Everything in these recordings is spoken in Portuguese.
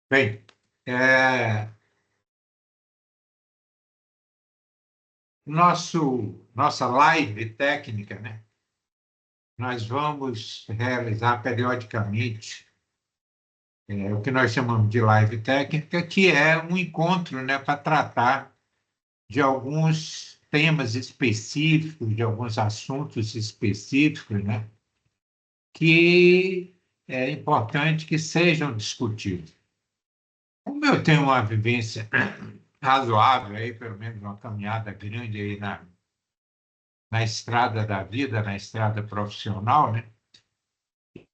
Bem, nossa live técnica, né? Nós vamos realizar periodicamente o que nós chamamos de live técnica, que é um encontro, né, para tratar de alguns temas específicos, de alguns assuntos específicos, né, que é importante que sejam discutidos. Como eu tenho uma vivência razoável, aí, pelo menos uma caminhada grande aí na estrada da vida, na estrada profissional, né?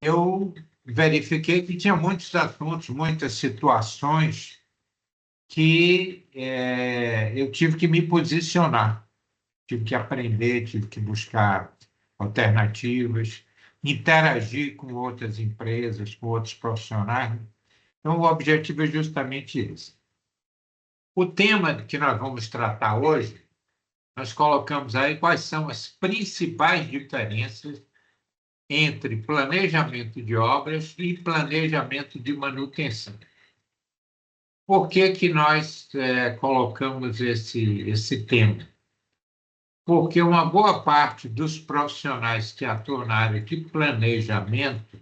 Eu verifiquei que tinha muitos assuntos, muitas situações que eu tive que me posicionar, tive que aprender, tive que buscar alternativas, interagir com outras empresas, com outros profissionais. Então, o objetivo é justamente esse. O tema que nós vamos tratar hoje, nós colocamos aí quais são as principais diferenças entre planejamento de obras e planejamento de manutenção. Por que que nós colocamos esse tema? Porque uma boa parte dos profissionais que atuam na área de planejamento,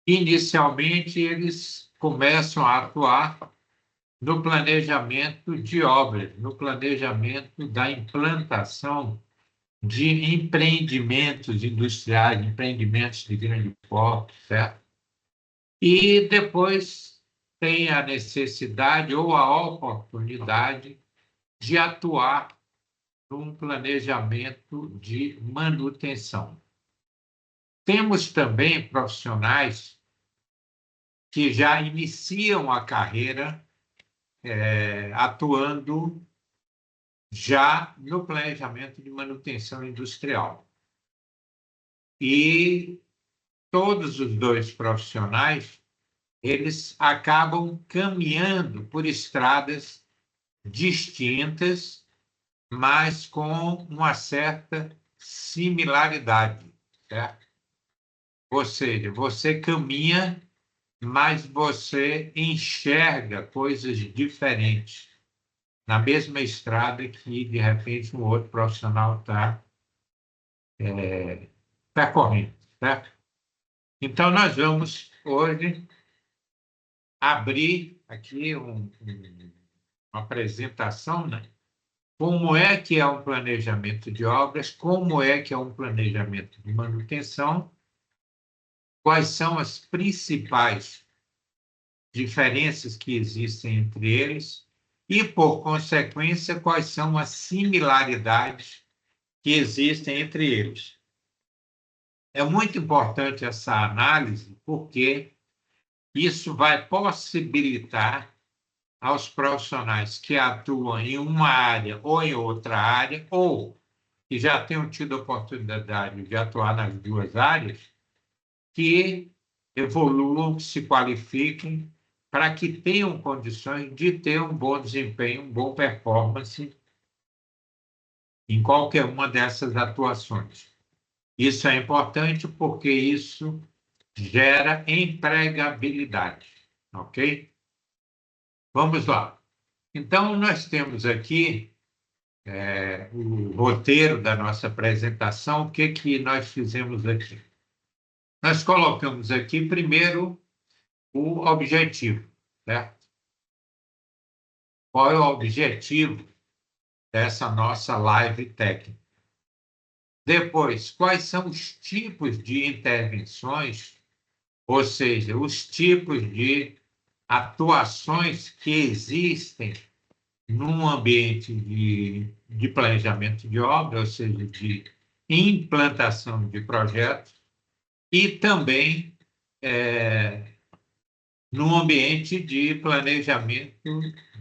inicialmente eles começam a atuar no planejamento de obras, no planejamento da implantação de empreendimentos industriais, empreendimentos de grande porte, certo? E depois tem a necessidade ou a oportunidade de atuar num planejamento de manutenção. Temos também profissionais que já iniciam a carreira atuando já no planejamento de manutenção industrial. E todos os dois profissionais, eles acabam caminhando por estradas distintas, mas com uma certa similaridade, certo? Ou seja, você caminha, mas você enxerga coisas diferentes na mesma estrada que, de repente, um outro profissional está percorrendo, certo? Então, nós vamos hoje abrir aqui uma apresentação, né? Como é que é um planejamento de obras, como é que é um planejamento de manutenção, quais são as principais diferenças que existem entre eles e, por consequência, quais são as similaridades que existem entre eles. É muito importante essa análise, porque isso vai possibilitar aos profissionais que atuam em uma área ou em outra área, ou que já tenham tido a oportunidade de atuar nas duas áreas, que evoluam, que se qualifiquem, para que tenham condições de ter um bom desempenho, um bom performance em qualquer uma dessas atuações. Isso é importante porque isso gera empregabilidade, ok? Vamos lá. Então, nós temos aqui o roteiro da nossa apresentação. O que que nós fizemos aqui? Nós colocamos aqui, primeiro, o objetivo, certo? Qual é o objetivo dessa nossa live técnica? Depois, quais são os tipos de intervenções, ou seja, os tipos de atuações que existem num ambiente de planejamento de obra, ou seja, de implantação de projetos, e também no ambiente de planejamento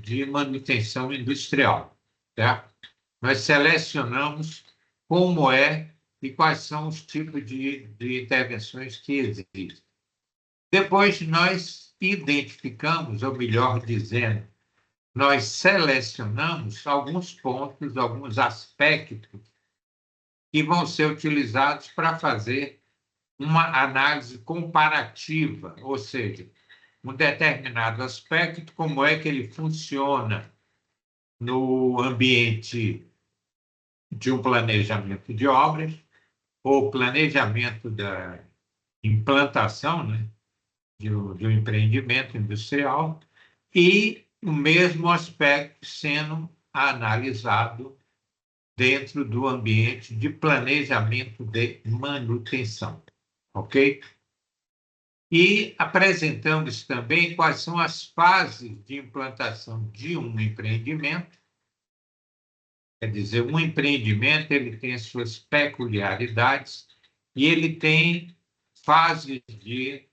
de manutenção industrial, certo? Nós selecionamos como é e quais são os tipos de intervenções que existem. Depois, nós identificamos, ou melhor dizendo, nós selecionamos alguns pontos, alguns aspectos que vão ser utilizados para fazer uma análise comparativa, ou seja, um determinado aspecto, como é que ele funciona no ambiente de um planejamento de obras, ou planejamento da implantação, né, de um empreendimento industrial, e o mesmo aspecto sendo analisado dentro do ambiente de planejamento de manutenção, ok? E apresentamos também quais são as fases de implantação de um empreendimento. Quer dizer, um empreendimento ele tem as suas peculiaridades e ele tem fases de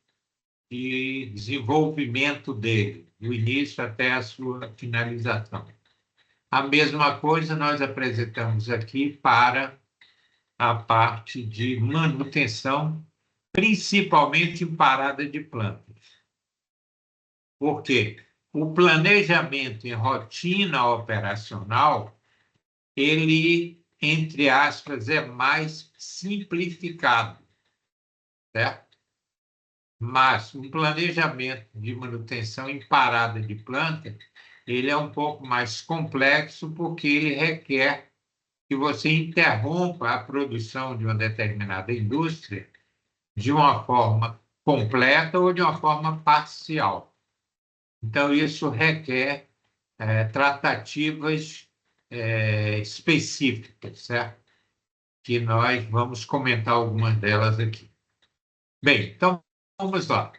desenvolvimento dele, do início até a sua finalização. A mesma coisa nós apresentamos aqui para a parte de manutenção, principalmente em parada de plantas. Por quê? O planejamento em rotina operacional, ele, entre aspas, é mais simplificado, certo? Mas um planejamento de manutenção em parada de planta, ele é um pouco mais complexo porque ele requer que você interrompa a produção de uma determinada indústria de uma forma completa ou de uma forma parcial. Então, isso requer tratativas específicas, certo? Que nós vamos comentar algumas delas aqui. Bem, então, vamos lá.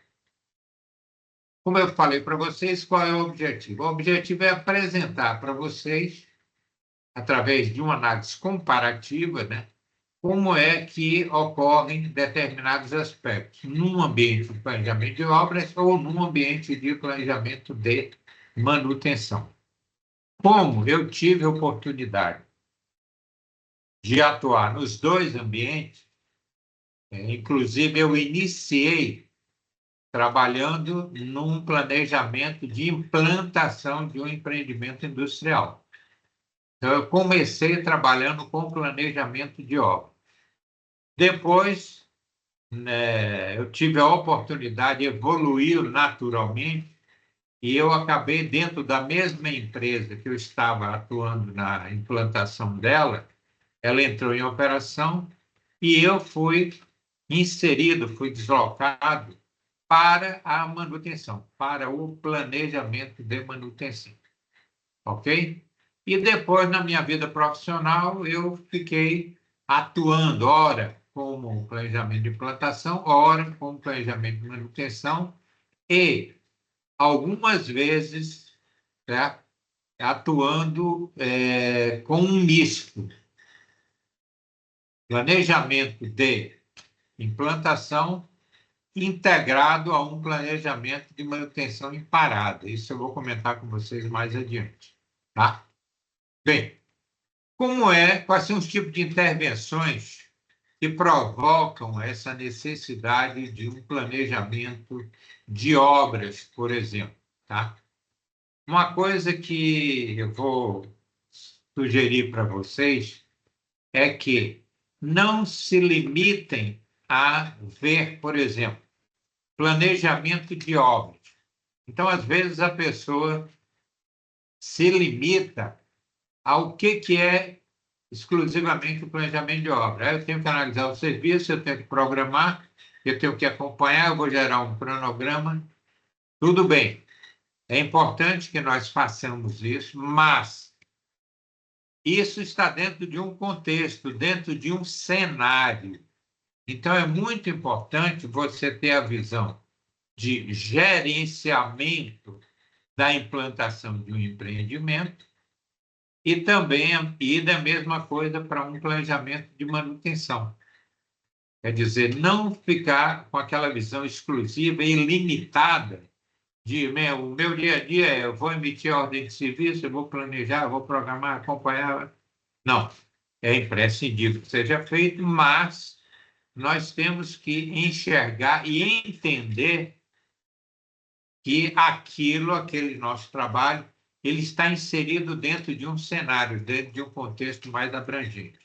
Como eu falei para vocês, qual é o objetivo? O objetivo é apresentar para vocês, através de uma análise comparativa, né, como é que ocorrem determinados aspectos num ambiente de planejamento de obras ou num ambiente de planejamento de manutenção. Como eu tive a oportunidade de atuar nos dois ambientes, inclusive eu iniciei trabalhando num planejamento de implantação de um empreendimento industrial. Então, eu comecei trabalhando com planejamento de obra. Depois, né, eu tive a oportunidade de evoluir naturalmente e eu acabei dentro da mesma empresa que eu estava atuando na implantação dela, ela entrou em operação e eu fui inserido, fui deslocado para a manutenção, para o planejamento de manutenção, ok? E depois, na minha vida profissional, eu fiquei atuando, ora como planejamento de plantação, ora como planejamento de manutenção e, algumas vezes, certo? Atuando com um misto, planejamento de implantação integrado a um planejamento de manutenção em parada. Isso eu vou comentar com vocês mais adiante, tá? Bem, quais são os tipos de intervenções que provocam essa necessidade de um planejamento de obras, por exemplo, tá? Uma coisa que eu vou sugerir para vocês é que não se limitem a ver, por exemplo, planejamento de obras. Então, às vezes, a pessoa se limita ao que é exclusivamente o planejamento de obra. Eu tenho que analisar o serviço, eu tenho que programar, eu tenho que acompanhar, eu vou gerar um cronograma. Tudo bem. É importante que nós façamos isso, mas isso está dentro de um contexto, dentro de um cenário. Então, é muito importante você ter a visão de gerenciamento da implantação de um empreendimento e também da mesma coisa para um planejamento de manutenção. Quer dizer, não ficar com aquela visão exclusiva e limitada de o meu dia a dia eu vou emitir ordem de serviço, eu vou planejar, eu vou programar, acompanhar. Não, é imprescindível que seja feito, mas nós temos que enxergar e entender que aquele nosso trabalho, ele está inserido dentro de um cenário, dentro de um contexto mais abrangente.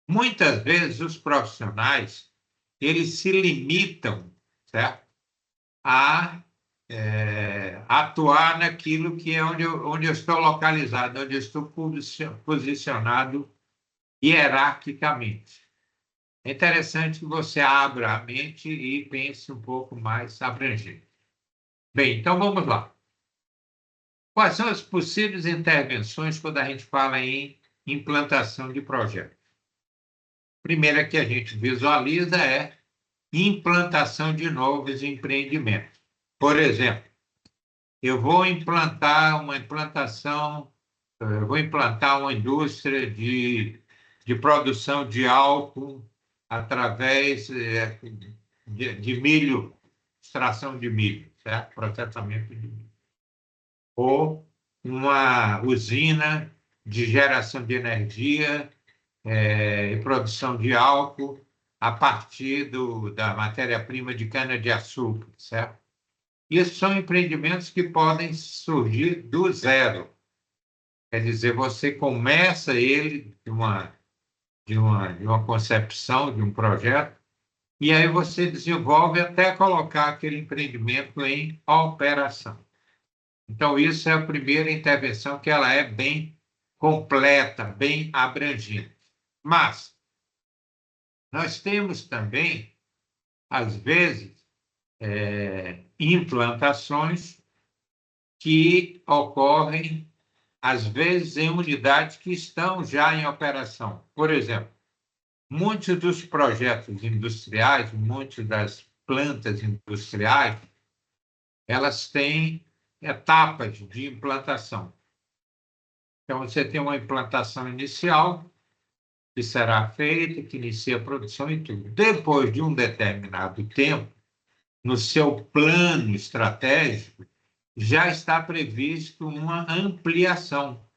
Muitas vezes os profissionais, eles se limitam, certo? A atuar naquilo que é onde eu estou localizado, onde eu estou posicionado hierarquicamente. É interessante que você abra a mente e pense um pouco mais abrangente. Bem, então vamos lá. Quais são as possíveis intervenções quando a gente fala em implantação de projetos? A primeira que a gente visualiza é implantação de novos empreendimentos. Por exemplo, eu vou implantar uma indústria de produção de álcool através de milho, extração de milho, certo? Processamento de milho. Ou uma usina de geração de energia e produção de álcool a partir da matéria-prima de cana-de-açúcar, certo? Isso são empreendimentos que podem surgir do zero. Quer dizer, você começa ele de uma concepção, de um projeto, e aí você desenvolve até colocar aquele empreendimento em operação. Então, isso é a primeira intervenção, que ela é bem completa, bem abrangente. Mas nós temos também, às vezes, implantações que ocorrem, às vezes, em unidades que estão já em operação. Por exemplo, muitos dos projetos industriais, muitas das plantas industriais, elas têm etapas de implantação. Então, você tem uma implantação inicial, que será feita, que inicia a produção e tudo. Depois de um determinado tempo, no seu plano estratégico, já está previsto uma ampliação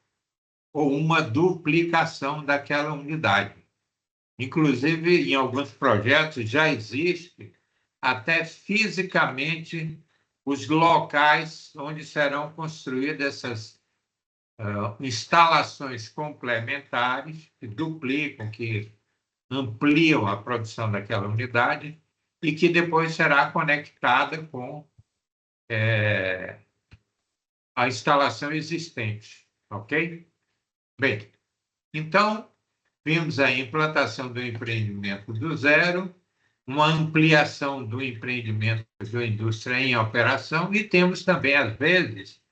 ou uma duplicação daquela unidade. Inclusive, em alguns projetos já existe até fisicamente os locais onde serão construídas essas instalações complementares que duplicam, que ampliam a produção daquela unidade e que depois será conectada com a instalação existente, ok? Bem, então, vimos a implantação do empreendimento do zero, uma ampliação do empreendimento da indústria em operação e temos também, às vezes,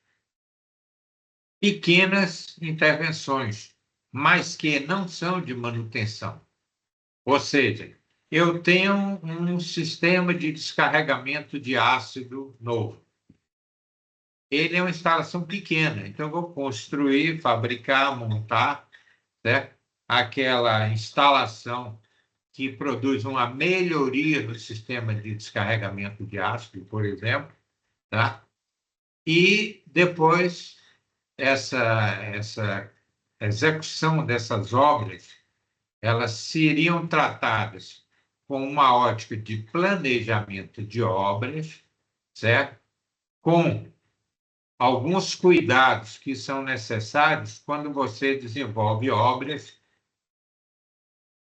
pequenas intervenções, mas que não são de manutenção. Ou seja, eu tenho um sistema de descarregamento de ácido novo. Ele é uma instalação pequena, então eu vou construir, fabricar, montar, certo? Aquela instalação que produz uma melhoria do sistema de descarregamento de ácido, por exemplo, tá? E depois essa execução dessas obras, elas seriam tratadas com uma ótica de planejamento de obras, certo? Com alguns cuidados que são necessários quando você desenvolve obras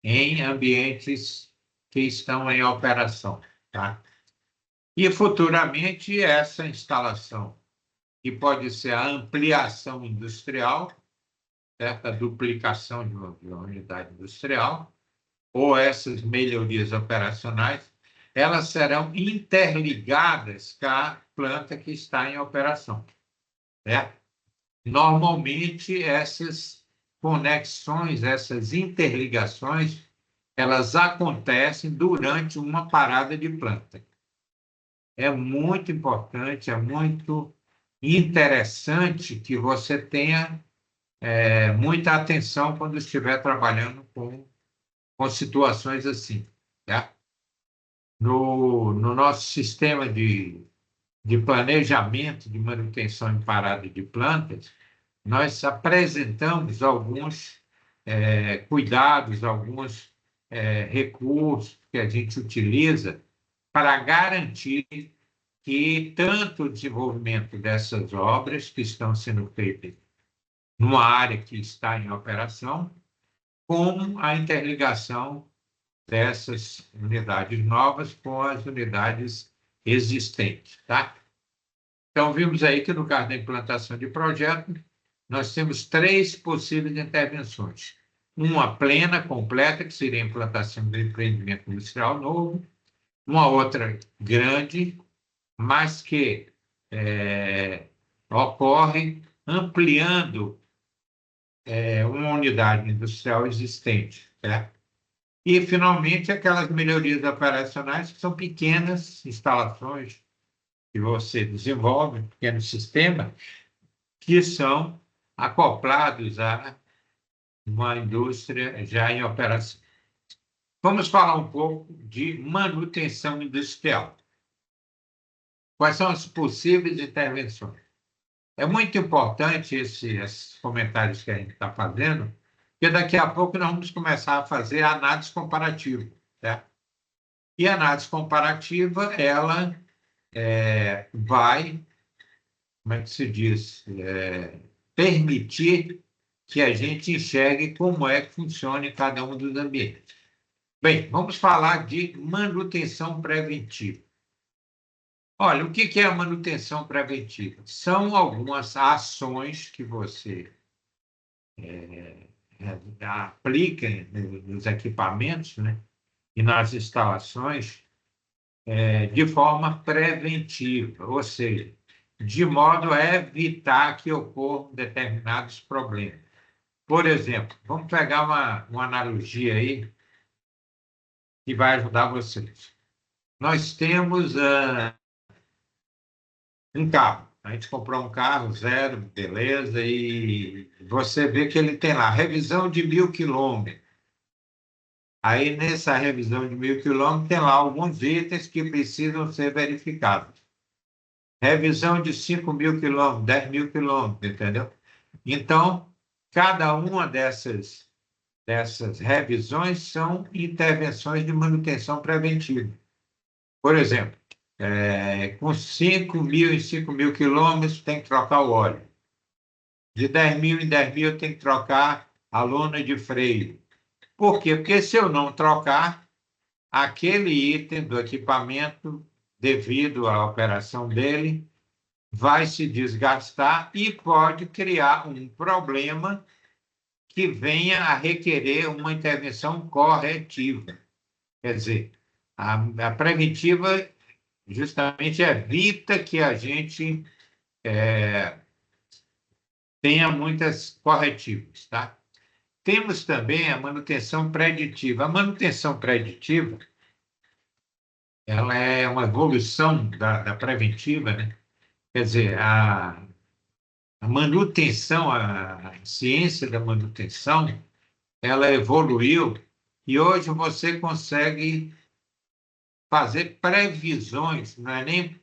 em ambientes que estão em operação, tá? E futuramente essa instalação, que pode ser a ampliação industrial, certo? A duplicação de uma unidade industrial, ou essas melhorias operacionais, elas serão interligadas com a planta que está em operação, certo? Normalmente, essas conexões, essas interligações, elas acontecem durante uma parada de planta. É muito importante, é muito interessante que você tenha muita atenção quando estiver trabalhando com situações assim. Tá? No nosso sistema de planejamento de manutenção em parada de plantas, nós apresentamos alguns cuidados, alguns recursos que a gente utiliza para garantir que tanto o desenvolvimento dessas obras que estão sendo feitas numa área que está em operação, como a interligação dessas unidades novas com as unidades existentes, tá? Então, vimos aí que no caso da implantação de projeto, nós temos 3 possíveis intervenções. Uma plena, completa, que seria a implantação do empreendimento industrial novo. Uma outra grande, mas que ocorre ampliando uma unidade industrial existente, certo? E, finalmente, aquelas melhorias operacionais que são pequenas instalações que você desenvolve, um pequeno sistema, que são acoplados a uma indústria já em operação. Vamos falar um pouco de manutenção industrial. Quais são as possíveis intervenções? É muito importante esses comentários que a gente está fazendo, porque daqui a pouco nós vamos começar a fazer análise comparativa, certo? E a análise comparativa, ela vai, como é que se diz, permitir que a gente enxergue como é que funciona em cada um dos ambientes. Bem, vamos falar de manutenção preventiva. Olha, o que é a manutenção preventiva? São algumas ações que você aplica nos equipamentos, né, e nas instalações de forma preventiva, ou seja, de modo a evitar que ocorram determinados problemas. Por exemplo, vamos pegar uma analogia aí que vai ajudar vocês. Nós temos um carro. A gente comprou um carro zero, beleza, e você vê que ele tem lá revisão de 1.000 quilômetros. Aí, nessa revisão de 1.000 quilômetros, tem lá alguns itens que precisam ser verificados. Revisão de 5.000 quilômetros, 10.000 quilômetros, entendeu? Então, cada uma dessas revisões são intervenções de manutenção preventiva. Por exemplo, com 5.000 em 5.000 quilômetros, tem que trocar o óleo. De 10.000 em 10.000, tem que trocar a lona de freio. Por quê? Porque se eu não trocar, aquele item do equipamento, devido à operação dele, vai se desgastar e pode criar um problema que venha a requerer uma intervenção corretiva. Quer dizer, a preventiva justamente evita que a gente tenha muitas corretivas, tá? Temos também a manutenção preditiva. A manutenção preditiva, ela é uma evolução da preventiva, né? Quer dizer, a manutenção, a ciência da manutenção, ela evoluiu e hoje você consegue fazer previsões, não é nem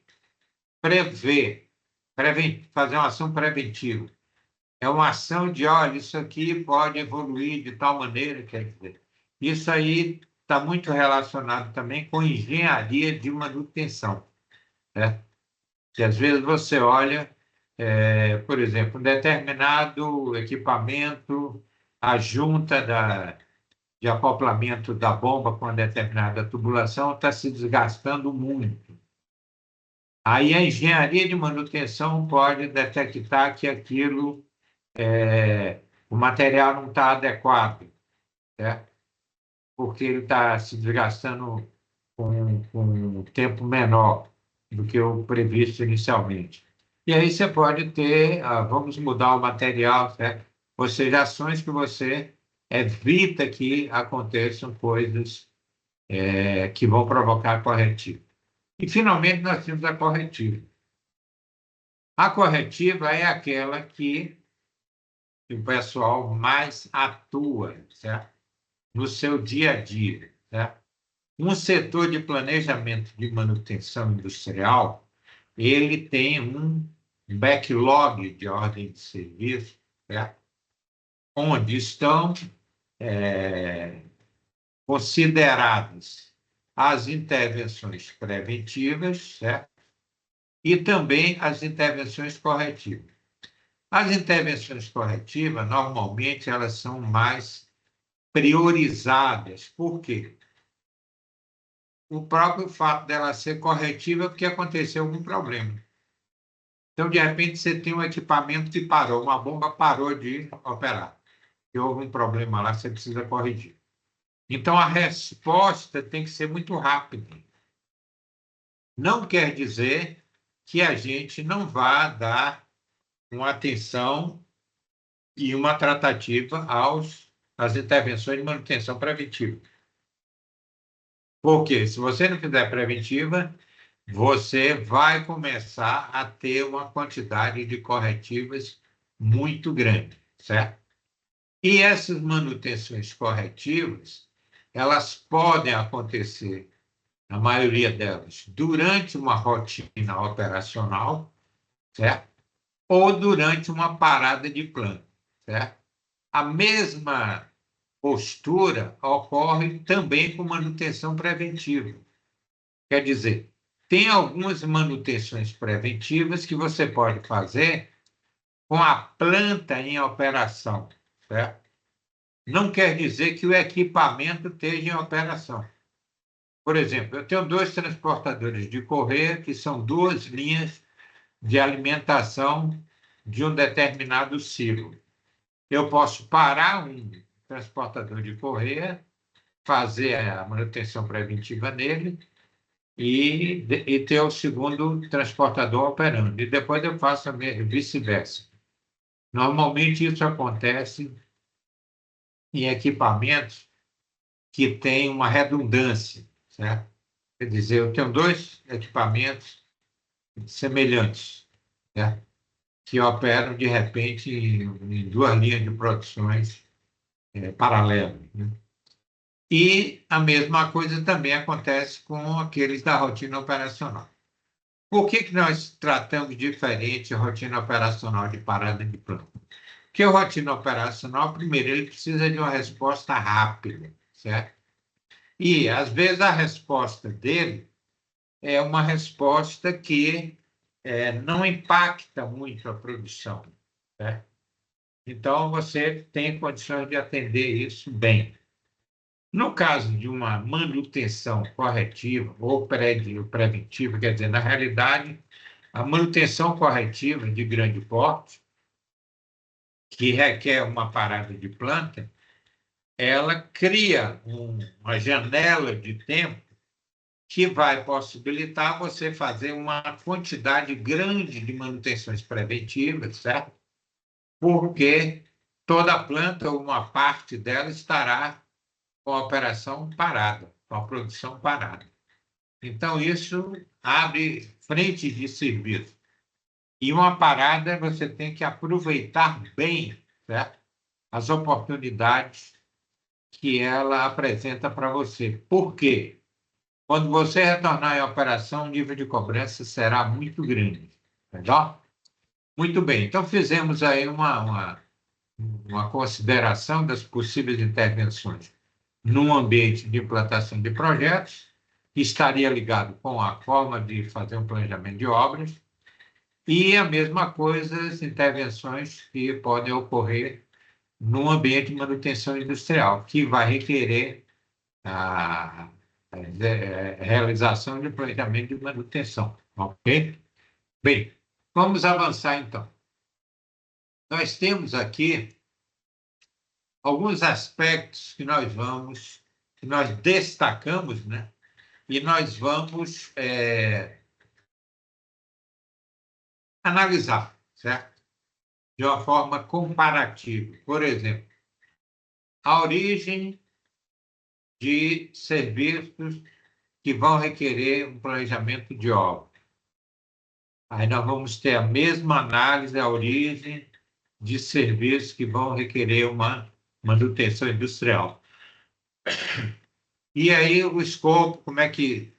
prever, fazer uma ação preventiva. É uma ação de, olha, isso aqui pode evoluir de tal maneira, quer dizer, isso aí está muito relacionado também com engenharia de manutenção, né? Que às vezes você olha, por exemplo, um determinado equipamento, a junta de acoplamento da bomba com uma determinada tubulação está se desgastando muito. Aí a engenharia de manutenção pode detectar que aquilo, o material não está adequado, certo? Porque ele está se desgastando com um tempo menor do que o previsto inicialmente. E aí você pode ter, vamos mudar o material, certo? Ou seja, ações que você evita que aconteçam coisas que vão provocar corretivo. E, finalmente, nós temos a corretiva. A corretiva é aquela que o pessoal mais atua, certo? No seu dia a dia, certo? Um setor de planejamento de manutenção industrial, ele tem um backlog de ordem de serviço, certo? Onde estão consideradas as intervenções preventivas, certo? E também as intervenções corretivas. As intervenções corretivas, normalmente, elas são mais priorizadas. Por quê? O próprio fato dela ser corretiva é porque aconteceu algum problema. Então, de repente, você tem um equipamento que parou, uma bomba parou de operar. E houve um problema lá, você precisa corrigir. Então, a resposta tem que ser muito rápida. Não quer dizer que a gente não vá dar uma atenção e uma tratativa às intervenções de manutenção preventiva. Porque se você não fizer preventiva, você vai começar a ter uma quantidade de corretivas muito grande, certo? E essas manutenções corretivas, elas podem acontecer, a maioria delas, durante uma rotina operacional, certo? Ou durante uma parada de plano, certo? A mesma postura ocorre também com manutenção preventiva. Quer dizer, tem algumas manutenções preventivas que você pode fazer com a planta em operação, certo? Não quer dizer que o equipamento esteja em operação. Por exemplo, eu tenho 2 transportadores de correia, que são 2 linhas de alimentação de um determinado ciclo. Eu posso parar um transportador de correia, fazer a manutenção preventiva nele e ter o segundo transportador operando. E depois eu faço vice-versa. Normalmente isso acontece em equipamentos que têm uma redundância, certo? Quer dizer, eu tenho 2 equipamentos semelhantes, certo? Que operam, de repente, em 2 linhas de produções paralelas, né? E a mesma coisa também acontece com aqueles da rotina operacional. Por que nós tratamos diferente a rotina operacional de parada de plano? Porque a rotina operacional, primeiro, ele precisa de uma resposta rápida, certo? E, às vezes, a resposta dele é uma resposta que não impacta muito a produção, certo? Então, você tem condições de atender isso bem. No caso de uma manutenção corretiva ou preventiva, quer dizer, na realidade, a manutenção corretiva de grande porte, que requer uma parada de planta, ela cria uma janela de tempo que vai possibilitar você fazer uma quantidade grande de manutenções preventivas, certo? Porque toda a planta, ou uma parte dela, estará com a operação parada, com a produção parada. Então, isso abre frentes de serviço. E uma parada, você tem que aproveitar bem, certo? As oportunidades que ela apresenta para você. Por quê? Quando você retornar em operação, o nível de cobrança será muito grande. Legal? Muito bem. Então, fizemos aí uma consideração das possíveis intervenções num ambiente de implantação de projetos, que estaria ligado com a forma de fazer um planejamento de obras, e a mesma coisa, as intervenções que podem ocorrer no ambiente de manutenção industrial, que vai requerer a realização de planejamento de manutenção, ok? Bem, vamos avançar então. Nós temos aqui alguns aspectos que nós destacamos, né? E nós vamos analisar, certo? De uma forma comparativa. Por exemplo, a origem de serviços que vão requerer um planejamento de obra. Aí nós vamos ter a mesma análise da origem de serviços que vão requerer uma manutenção industrial. E aí o escopo, como é que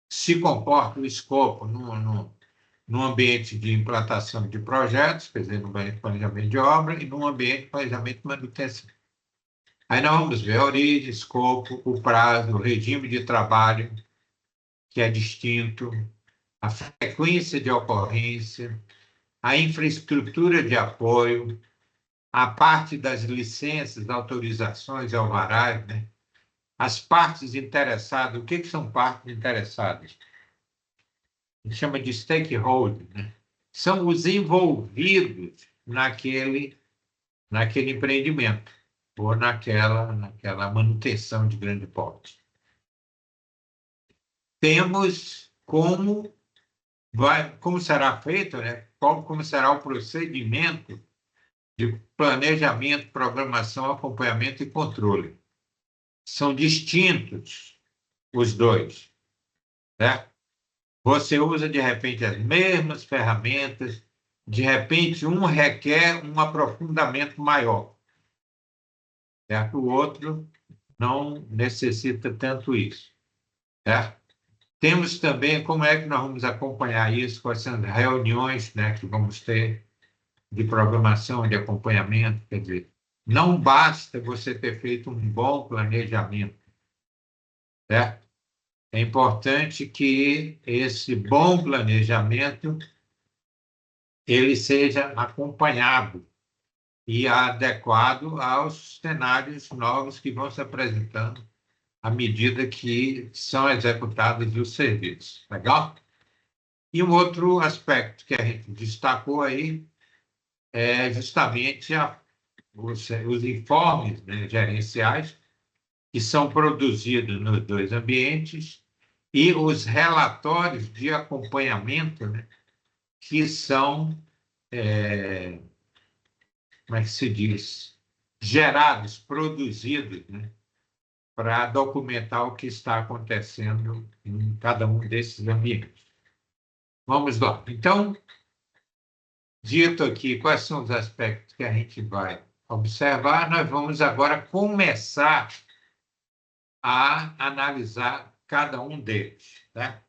se comporta o escopo no ambiente de implantação de projetos, quer dizer, no ambiente de planejamento de obra e no ambiente de planejamento de manutenção. Aí nós vamos ver a origem, escopo, o prazo, o regime de trabalho, que é distinto, a frequência de ocorrência, a infraestrutura de apoio, a parte das licenças, autorizações, alvarás, né? As partes interessadas. O que são partes interessadas? A gente chama de stakeholder, né? são os envolvidos naquele empreendimento ou naquela manutenção de grande porte. Temos como será feito, né? Como será o procedimento de planejamento, programação, acompanhamento e controle. São distintos os dois, né? Você usa, de repente, as mesmas ferramentas, de repente, um requer um aprofundamento maior, certo? O outro não necessita tanto isso, certo? Temos também como é que nós vamos acompanhar isso, quais são as reuniões, né, que vamos ter de programação, de acompanhamento, quer dizer, não basta você ter feito um bom planejamento, certo? É importante que esse bom planejamento ele seja acompanhado e adequado aos cenários novos que vão se apresentando à medida que são executados os serviços. Legal? E um outro aspecto que a gente destacou aí é justamente os informes, né, gerenciais que são produzidos nos dois ambientes e os relatórios de acompanhamento, né, que são, como é que se diz, gerados, produzidos, né, para documentar o que está acontecendo em cada um desses ambientes. Vamos lá. Então, dito aqui quais são os aspectos que a gente vai observar, nós vamos agora começar a analisar cada um deles, né?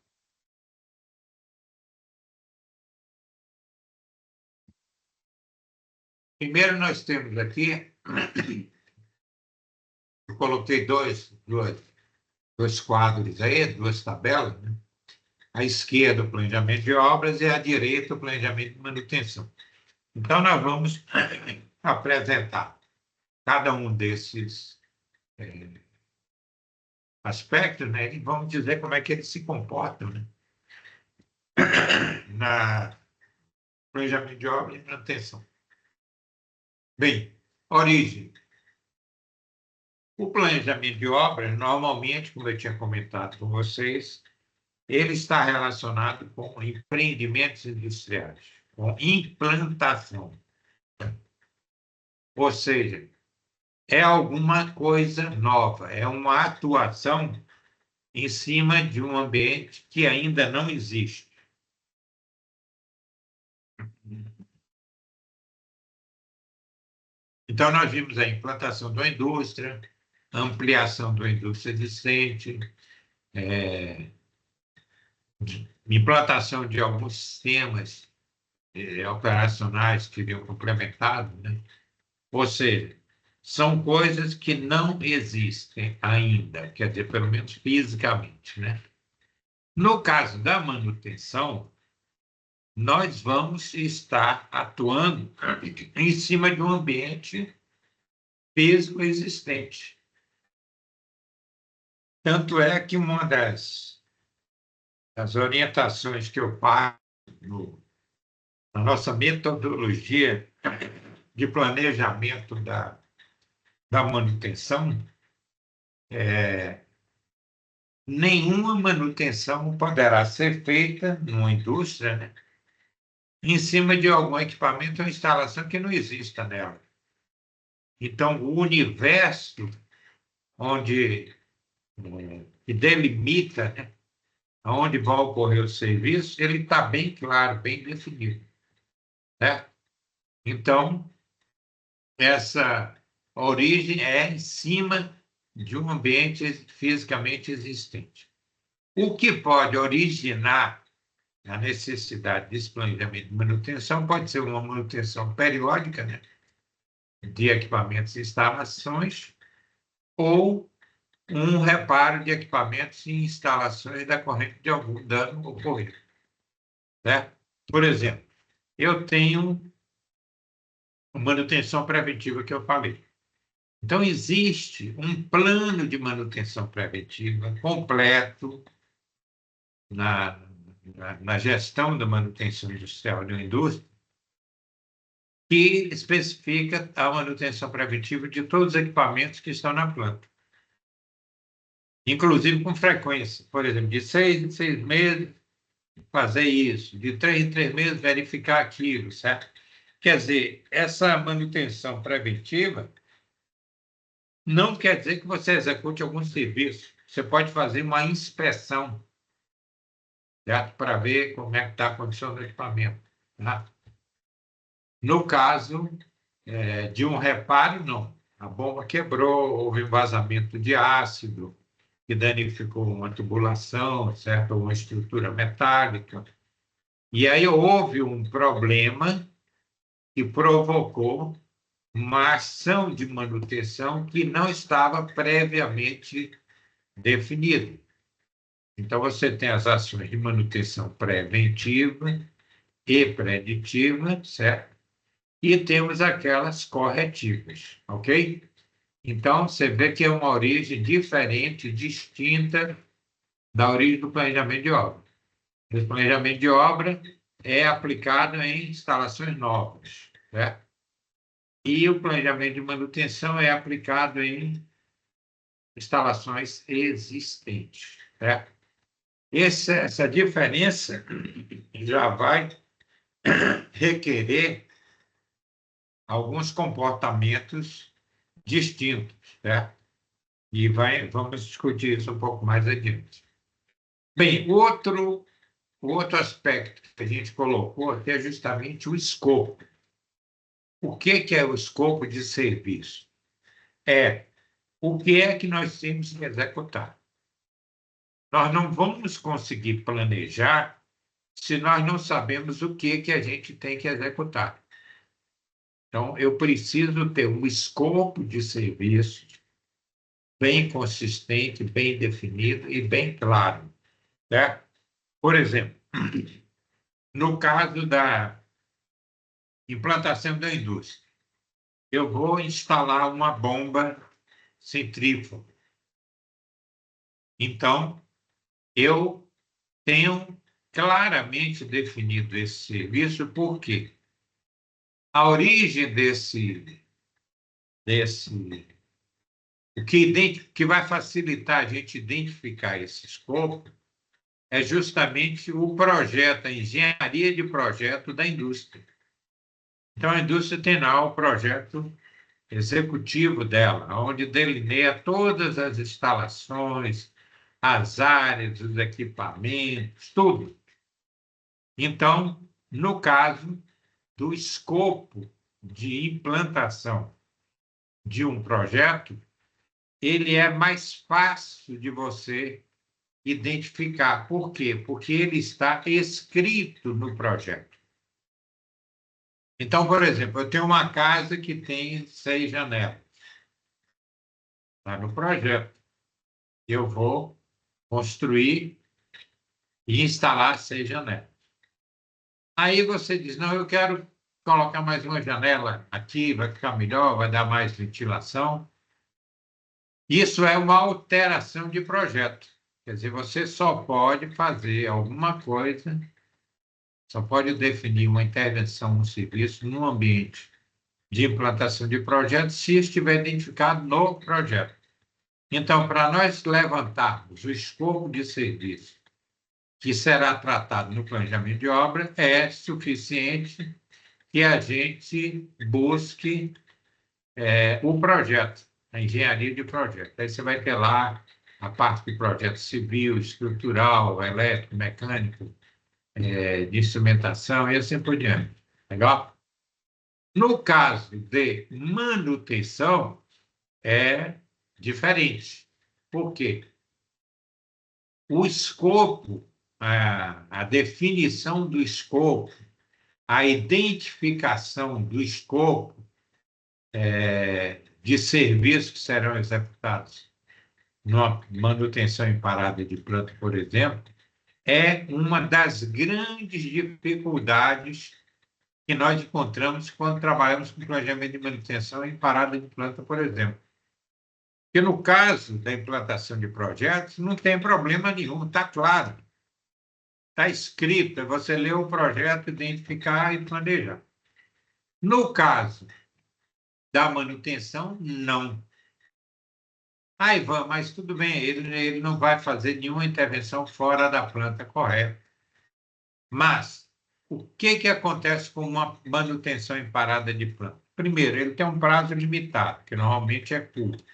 Primeiro, nós temos aqui, eu coloquei dois quadros aí, duas tabelas, né? À esquerda, o planejamento de obras e à direita, o planejamento de manutenção. Então, nós vamos apresentar cada um desses aspectos, né? E vamos dizer como é que eles se comportam, né? Na planejamento de obra e manutenção. Bem, origem. O planejamento de obra, normalmente, como eu tinha comentado com vocês, ele está relacionado com empreendimentos industriais, com implantação. Ou seja, é alguma coisa nova, é uma atuação em cima de um ambiente que ainda não existe. Então, nós vimos a implantação da indústria, ampliação da indústria existente, implantação de alguns sistemas operacionais que seriam complementados, né? Ou seja, são coisas que não existem ainda, quer dizer, pelo menos fisicamente, né? No caso da manutenção, nós vamos estar atuando em cima de um ambiente físico existente. Tanto é que uma das orientações que eu faço na nossa metodologia de planejamento da manutenção, nenhuma manutenção poderá ser feita numa indústria, né, em cima de algum equipamento ou instalação que não exista nela. Então, o universo onde que delimita, né, onde vão ocorrer os serviços, ele está bem claro, bem definido, né? Então, essa origem é em cima de um ambiente fisicamente existente. O que pode originar a necessidade desse planejamento de manutenção pode ser uma manutenção periódica, né, de equipamentos e instalações, ou um reparo de equipamentos e instalações decorrente de algum dano ocorrido, né? Por exemplo, eu tenho manutenção preventiva que eu falei. Então, existe um plano de manutenção preventiva completo na gestão da manutenção industrial de uma indústria, que especifica a manutenção preventiva de todos os equipamentos que estão na planta, inclusive com frequência. Por exemplo, de 6 em 6 meses, fazer isso, de 3 em 3 meses, verificar aquilo, certo? Quer dizer, essa manutenção preventiva não quer dizer que você execute algum serviço. Você pode fazer uma inspeção, certo? Para ver como é que está a condição do equipamento, tá? No caso de um reparo, não. A bomba quebrou, houve um vazamento de ácido, que danificou uma tubulação, certo? Uma estrutura metálica. E aí houve um problema que provocou uma ação de manutenção que não estava previamente definida. Então, você tem as ações de manutenção preventiva e preditiva, certo? E temos aquelas corretivas, ok? Então, você vê que é uma origem diferente, distinta da origem do planejamento de obra. O planejamento de obra é aplicado em instalações novas, certo? E o planejamento de manutenção é aplicado em instalações existentes, certo? Essa diferença já vai requerer alguns comportamentos distintos, certo? E vamos discutir isso um pouco mais adiante. Bem, outro aspecto que a gente colocou aqui é justamente o escopo. O que é o escopo de serviço? É o que é que nós temos que executar. Nós não vamos conseguir planejar se nós não sabemos o que a gente tem que executar. Então, eu preciso ter um escopo de serviço bem consistente, bem definido e bem claro, certo? Por exemplo, no caso da implantação da indústria, eu vou instalar uma bomba centrífuga. Então, eu tenho claramente definido esse serviço, por quê? A origem o que vai facilitar a gente identificar esse escopo é justamente o projeto, a engenharia de projeto da indústria. Então, a indústria tem lá o projeto executivo dela, onde delineia todas as instalações, as áreas, os equipamentos, tudo. Então, no caso do escopo de implantação de um projeto, ele é mais fácil de você identificar. Por quê? Porque ele está escrito no projeto. Então, por exemplo, eu tenho uma casa que tem 6 janelas. Está no projeto. Eu vou construir e instalar 6 janelas. Aí você diz, não, eu quero colocar mais uma janela aqui, vai ficar melhor, vai dar mais ventilação. Isso é uma alteração de projeto. Quer dizer, você só pode fazer alguma coisa, só pode definir uma intervenção no serviço, no ambiente de implantação de projeto, se estiver identificado no projeto. Então, para nós levantarmos o escopo de serviço que será tratado no planejamento de obra, é suficiente que a gente busque o projeto, a engenharia de projeto. Aí você vai ter lá a parte de projeto civil, estrutural, elétrico, mecânico, de instrumentação e assim por diante. Legal? No caso de manutenção, é diferente. Por quê? O escopo, a definição do escopo, a identificação do escopo de serviços que serão executados numa manutenção em parada de planta, por exemplo, é uma das grandes dificuldades que nós encontramos quando trabalhamos com planejamento de manutenção em parada de planta, por exemplo. Porque no caso da implantação de projetos, não tem problema nenhum, está claro. está escrito, é você ler o projeto, identificar e planejar. No caso da manutenção, não. Ah, Ivan, mas tudo bem, ele não vai fazer nenhuma intervenção fora da planta, correta. Mas o que acontece com uma manutenção em parada de planta? Primeiro, ele tem um prazo limitado, que normalmente é curto.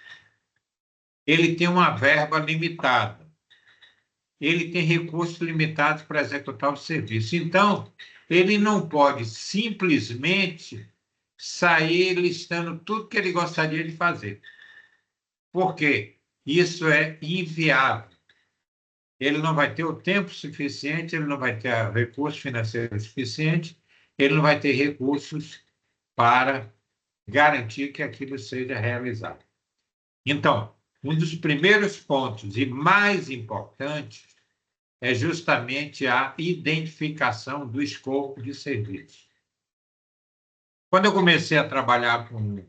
Ele tem uma verba limitada. Ele tem recursos limitados para executar o serviço. Então, ele não pode simplesmente sair listando tudo que ele gostaria de fazer. Por quê? Isso é inviável. Ele não vai ter o tempo suficiente, ele não vai ter recurso financeiro suficiente, ele não vai ter recursos para garantir que aquilo seja realizado. Então, um dos primeiros pontos e mais importantes é justamente a identificação do escopo de serviço. Quando eu comecei a trabalhar com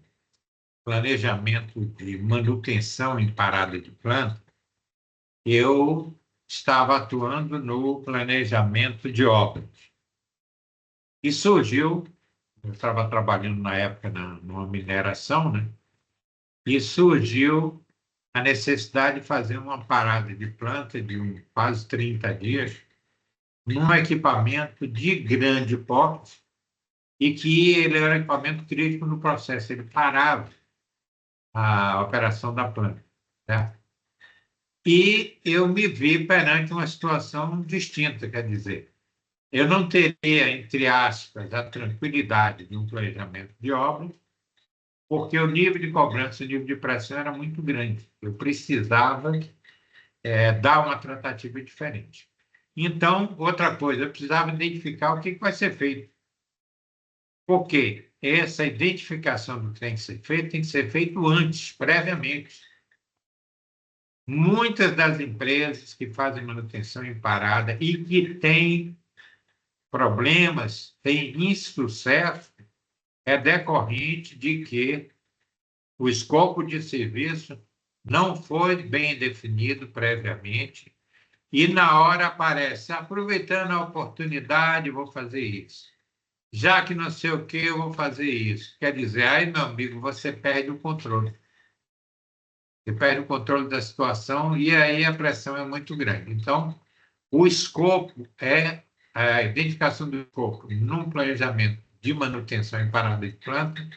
planejamento de manutenção em parada de planta, eu estava atuando no planejamento de obras. E surgiu, eu estava trabalhando na época numa mineração, né? E surgiu a necessidade de fazer uma parada de planta de quase 30 dias num equipamento de grande porte e que ele era um equipamento crítico no processo, ele parava a operação da planta, certo? E eu me vi perante uma situação distinta, quer dizer, eu não teria, entre aspas, a tranquilidade de um planejamento de obra, porque o nível de cobrança, o nível de pressão era muito grande. Eu precisava dar uma tratativa diferente. Então, outra coisa, eu precisava identificar o que vai ser feito. Porque essa identificação do que tem que ser feito antes, previamente. Muitas das empresas que fazem manutenção em parada e que têm problemas, têm insucesso, é decorrente de que o escopo de serviço não foi bem definido previamente e na hora aparece, aproveitando a oportunidade, vou fazer isso. Já que não sei o que, eu vou fazer isso. Quer dizer, aí, meu amigo, você perde o controle. Você perde o controle da situação e aí a pressão é muito grande. Então, o escopo é a identificação do escopo num planejamento de manutenção em parada de planta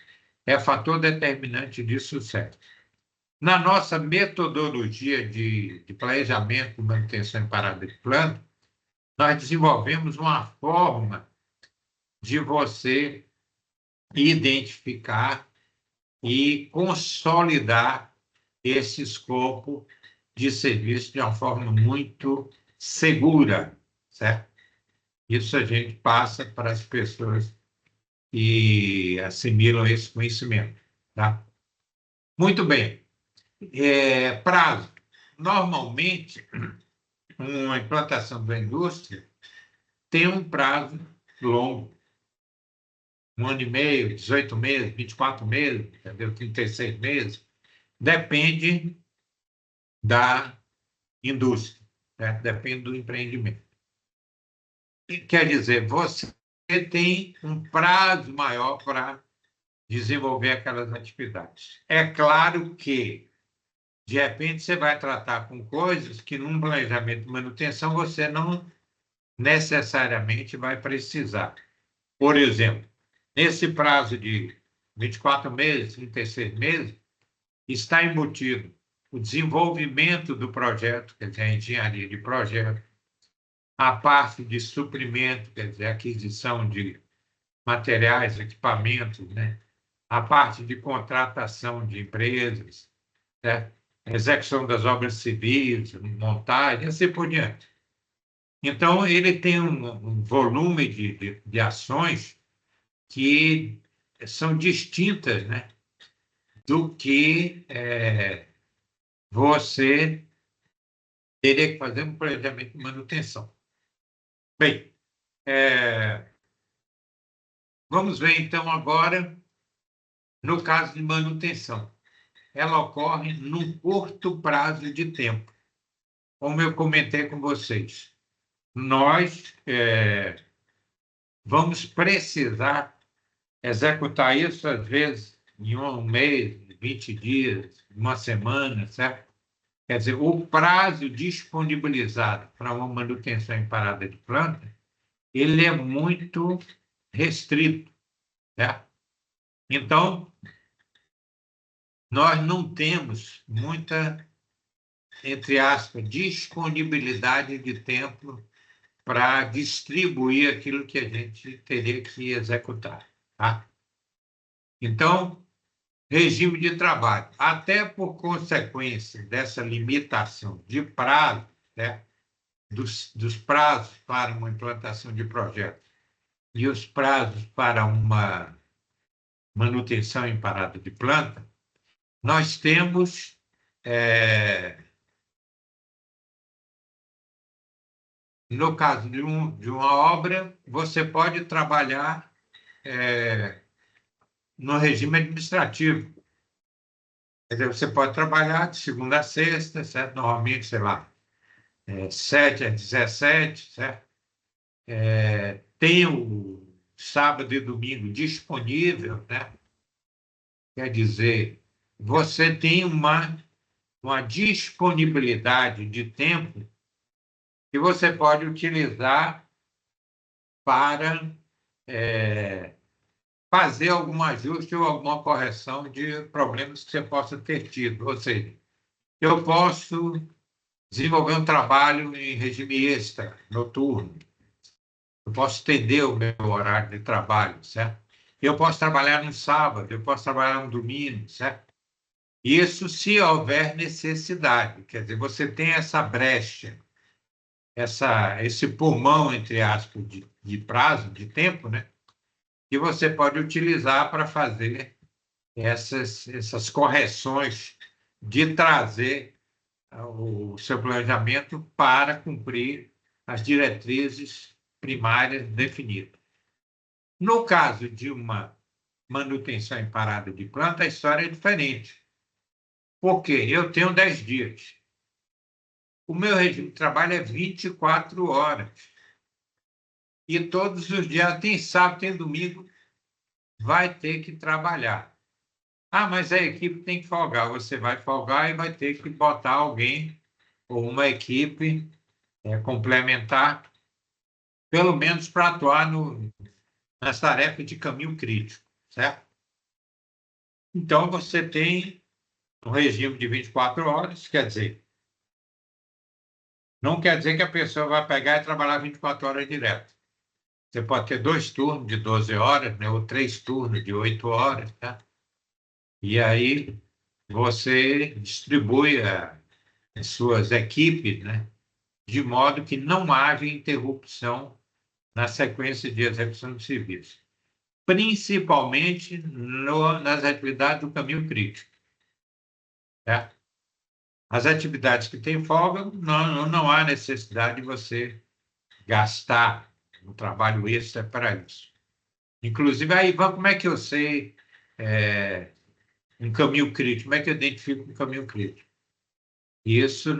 é fator determinante de sucesso. Na nossa metodologia de planejamento e manutenção em parada de planta, nós desenvolvemos uma forma de você identificar e consolidar esse escopo de serviço de uma forma muito segura, certo? Isso a gente passa para as pessoas que assimilam esse conhecimento, tá? Muito bem. Prazo. Normalmente, uma implantação da indústria tem um prazo longo, 1 ano e meio, 18 meses, 24 meses, entendeu? 36 meses, depende da indústria, certo? Depende do empreendimento. E quer dizer, você tem um prazo maior para desenvolver aquelas atividades. É claro que, de repente, você vai tratar com coisas que, num planejamento de manutenção, você não necessariamente vai precisar. Por exemplo, nesse prazo de 24 meses, 36 meses, está embutido o desenvolvimento do projeto, quer dizer, a engenharia de projeto, a parte de suprimento, quer dizer, aquisição de materiais, equipamentos, né? A parte de contratação de empresas, né? Execução das obras civis, montagem, assim por diante. Então, ele tem um volume de ações que são distintas, né, do que você teria que fazer um planejamento de manutenção. Bem, vamos ver então agora no caso de manutenção. Ela ocorre num curto prazo de tempo, como eu comentei com vocês. nós vamos precisar executar isso, às vezes, em um mês, 20 dias, uma semana, certo? Quer dizer, o prazo disponibilizado para uma manutenção em parada de planta, ele é muito restrito, certo? Então, nós não temos muita, entre aspas, disponibilidade de tempo para distribuir aquilo que a gente teria que executar, tá? Então, regime de trabalho. Até por consequência dessa limitação de prazo, né, dos prazos para uma implantação de projeto e os prazos para uma manutenção em parada de planta, nós temos, no caso de uma obra, você pode trabalhar no regime administrativo. Quer dizer, você pode trabalhar de segunda a sexta, certo? Normalmente, sei lá, 7 às 17, certo? Tem o sábado e domingo disponível, né? Quer dizer, você tem uma disponibilidade de tempo que você pode utilizar para fazer algum ajuste ou alguma correção de problemas que você possa ter tido. Ou seja, eu posso desenvolver um trabalho em regime extra, noturno. Eu posso estender o meu horário de trabalho, certo? Eu posso trabalhar no sábado, eu posso trabalhar no domingo, certo? Isso se houver necessidade. Quer dizer, você tem essa brecha, esse pulmão, entre aspas, de prazo, de tempo, né? Que você pode utilizar para fazer essas correções de trazer o seu planejamento para cumprir as diretrizes primárias definidas. No caso de uma manutenção em parada de planta, a história é diferente. Por quê? Eu tenho 10 dias. O meu regime de trabalho é 24 horas. E todos os dias, tem sábado, tem domingo, vai ter que trabalhar. Ah, mas a equipe tem que folgar. Você vai folgar e vai ter que botar alguém ou uma equipe complementar, pelo menos para atuar nas tarefas de caminho crítico, certo? Então, você tem um regime de 24 horas, quer dizer, não quer dizer que a pessoa vai pegar e trabalhar 24 horas direto. Você pode ter 2 turnos de 12 horas, né, ou 3 turnos de 8 horas, tá? E aí você distribui as suas equipes, né, de modo que não haja interrupção na sequência de execução de serviço, principalmente nas atividades do caminho crítico, certo? As atividades que têm folga, não há necessidade de você gastar um trabalho extra para isso. Inclusive, aí, como é que eu sei um caminho crítico? Como é que eu identifico um caminho crítico? Isso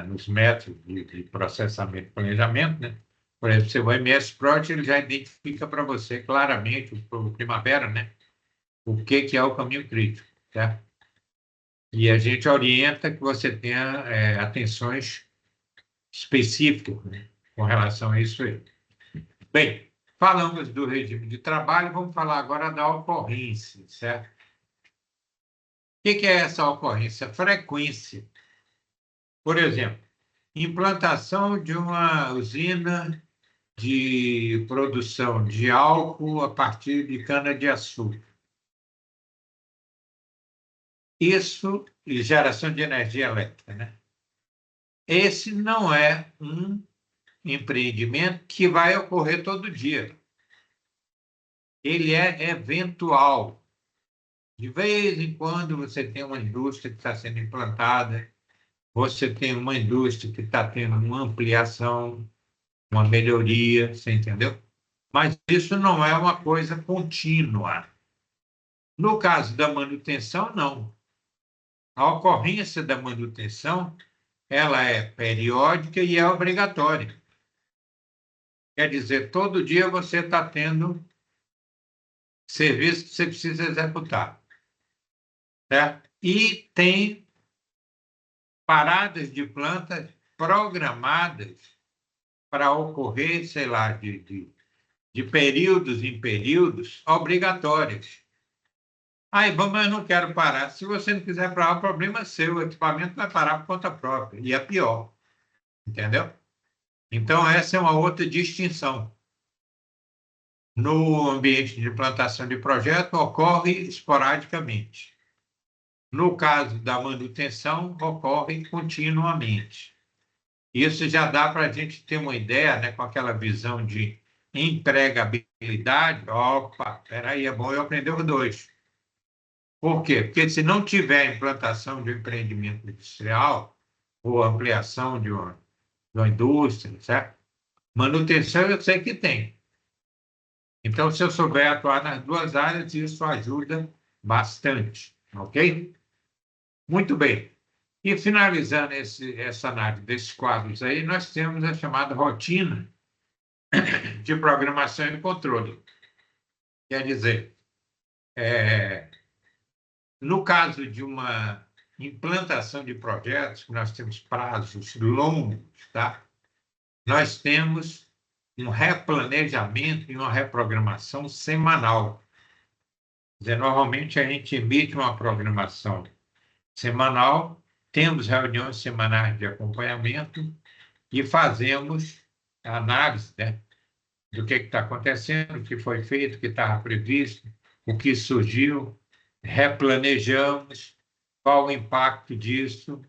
nos métodos de processamento e planejamento, né? Por exemplo, você vai MS-Prot, ele já identifica para você claramente, o Primavera, né? O que é o caminho crítico, certo? E a gente orienta que você tenha atenções específicas, né, com relação a isso aí. Bem, falamos do regime de trabalho, vamos falar agora da ocorrência, certo? O que é essa ocorrência? Frequência. Por exemplo, implantação de uma usina de produção de álcool a partir de cana-de-açúcar. Isso e geração de energia elétrica, né? Esse não é um empreendimento que vai ocorrer todo dia. Ele é eventual. De vez em quando você tem uma indústria que está sendo implantada, você tem uma indústria que está tendo uma ampliação, uma melhoria, você entendeu? Mas isso não é uma coisa contínua. No caso da manutenção, não. A ocorrência da manutenção, ela é periódica e é obrigatória. Quer dizer, todo dia você está tendo serviço que você precisa executar, certo? E tem paradas de plantas programadas para ocorrer, sei lá, de períodos em períodos obrigatórias. Aí, vamos, eu não quero parar. Se você não quiser parar, o problema é seu. O equipamento vai parar por conta própria. E é pior. Entendeu? Então, essa é uma outra distinção. No ambiente de implantação de projeto, ocorre esporadicamente. No caso da manutenção, ocorre continuamente. Isso já dá para a gente ter uma ideia, né, com aquela visão de empregabilidade. Opa, espera aí, é bom eu aprender os dois. Por quê? Porque se não tiver implantação de um empreendimento industrial ou ampliação de uma indústria, certo? Manutenção eu sei que tem. Então, se eu souber atuar nas duas áreas, isso ajuda bastante, ok? Muito bem. E finalizando essa análise desses quadros aí, nós temos a chamada rotina de programação e controle. Quer dizer, no caso de uma implantação de projetos, que nós temos prazos longos, tá? Nós temos um replanejamento e uma reprogramação semanal. Quer dizer, normalmente a gente emite uma programação semanal, temos reuniões semanais de acompanhamento e fazemos a análise, né, do que está acontecendo, o que foi feito, o que estava previsto, o que surgiu, replanejamos, qual o impacto disso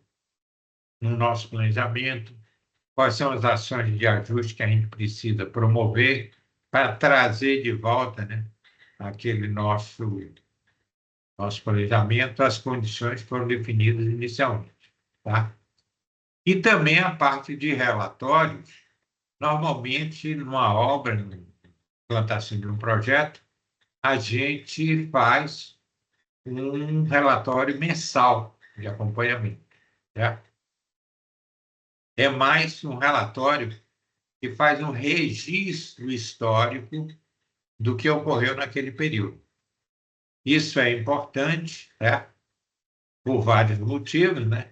no nosso planejamento, quais são as ações de ajuste que a gente precisa promover para trazer de volta, né, aquele nosso planejamento, as condições que foram definidas inicialmente, tá? E também a parte de relatórios, normalmente numa obra, na implantação de um projeto, a gente faz um relatório mensal de acompanhamento, certo? É mais um relatório que faz um registro histórico do que ocorreu naquele período. Isso é importante, né? Por vários motivos, né?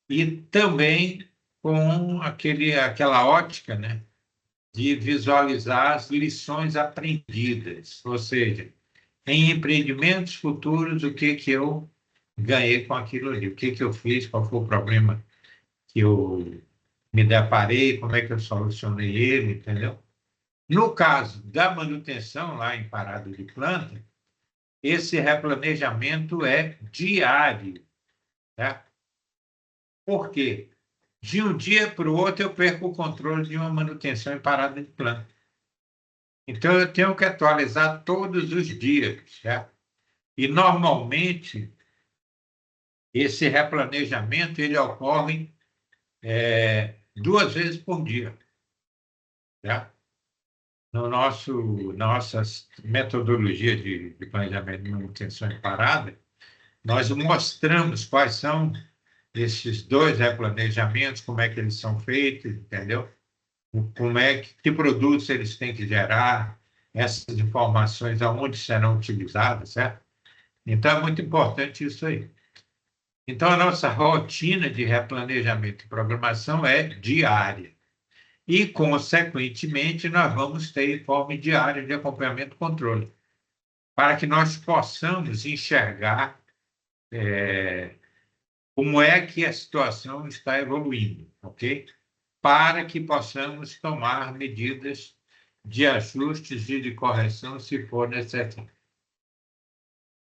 E também com aquela ótica, né? De visualizar as lições aprendidas, ou seja, em empreendimentos futuros, o que que eu ganhei com aquilo ali, o que que eu fiz, qual foi o problema que eu me deparei, como é que eu solucionei ele, entendeu? No caso da manutenção, lá em parada de planta, esse replanejamento é diário, tá? Por quê? De um dia para o outro, eu perco o controle de uma manutenção em parada de planta. Então, eu tenho que atualizar todos os dias, certo? E, normalmente, esse replanejamento ele ocorre duas vezes por dia, certo? Nossa metodologia de planejamento de manutenção em parada, nós mostramos quais são esses dois replanejamentos, como é que eles são feitos, entendeu? Como é que produtos eles têm que gerar, essas informações aonde serão utilizadas, certo? Então, é muito importante isso aí. Então, a nossa rotina de replanejamento e programação é diária. E, consequentemente, nós vamos ter informe diário de acompanhamento e controle, para que nós possamos enxergar como é que a situação está evoluindo, ok? Para que possamos tomar medidas de ajustes e de correção, se for necessário.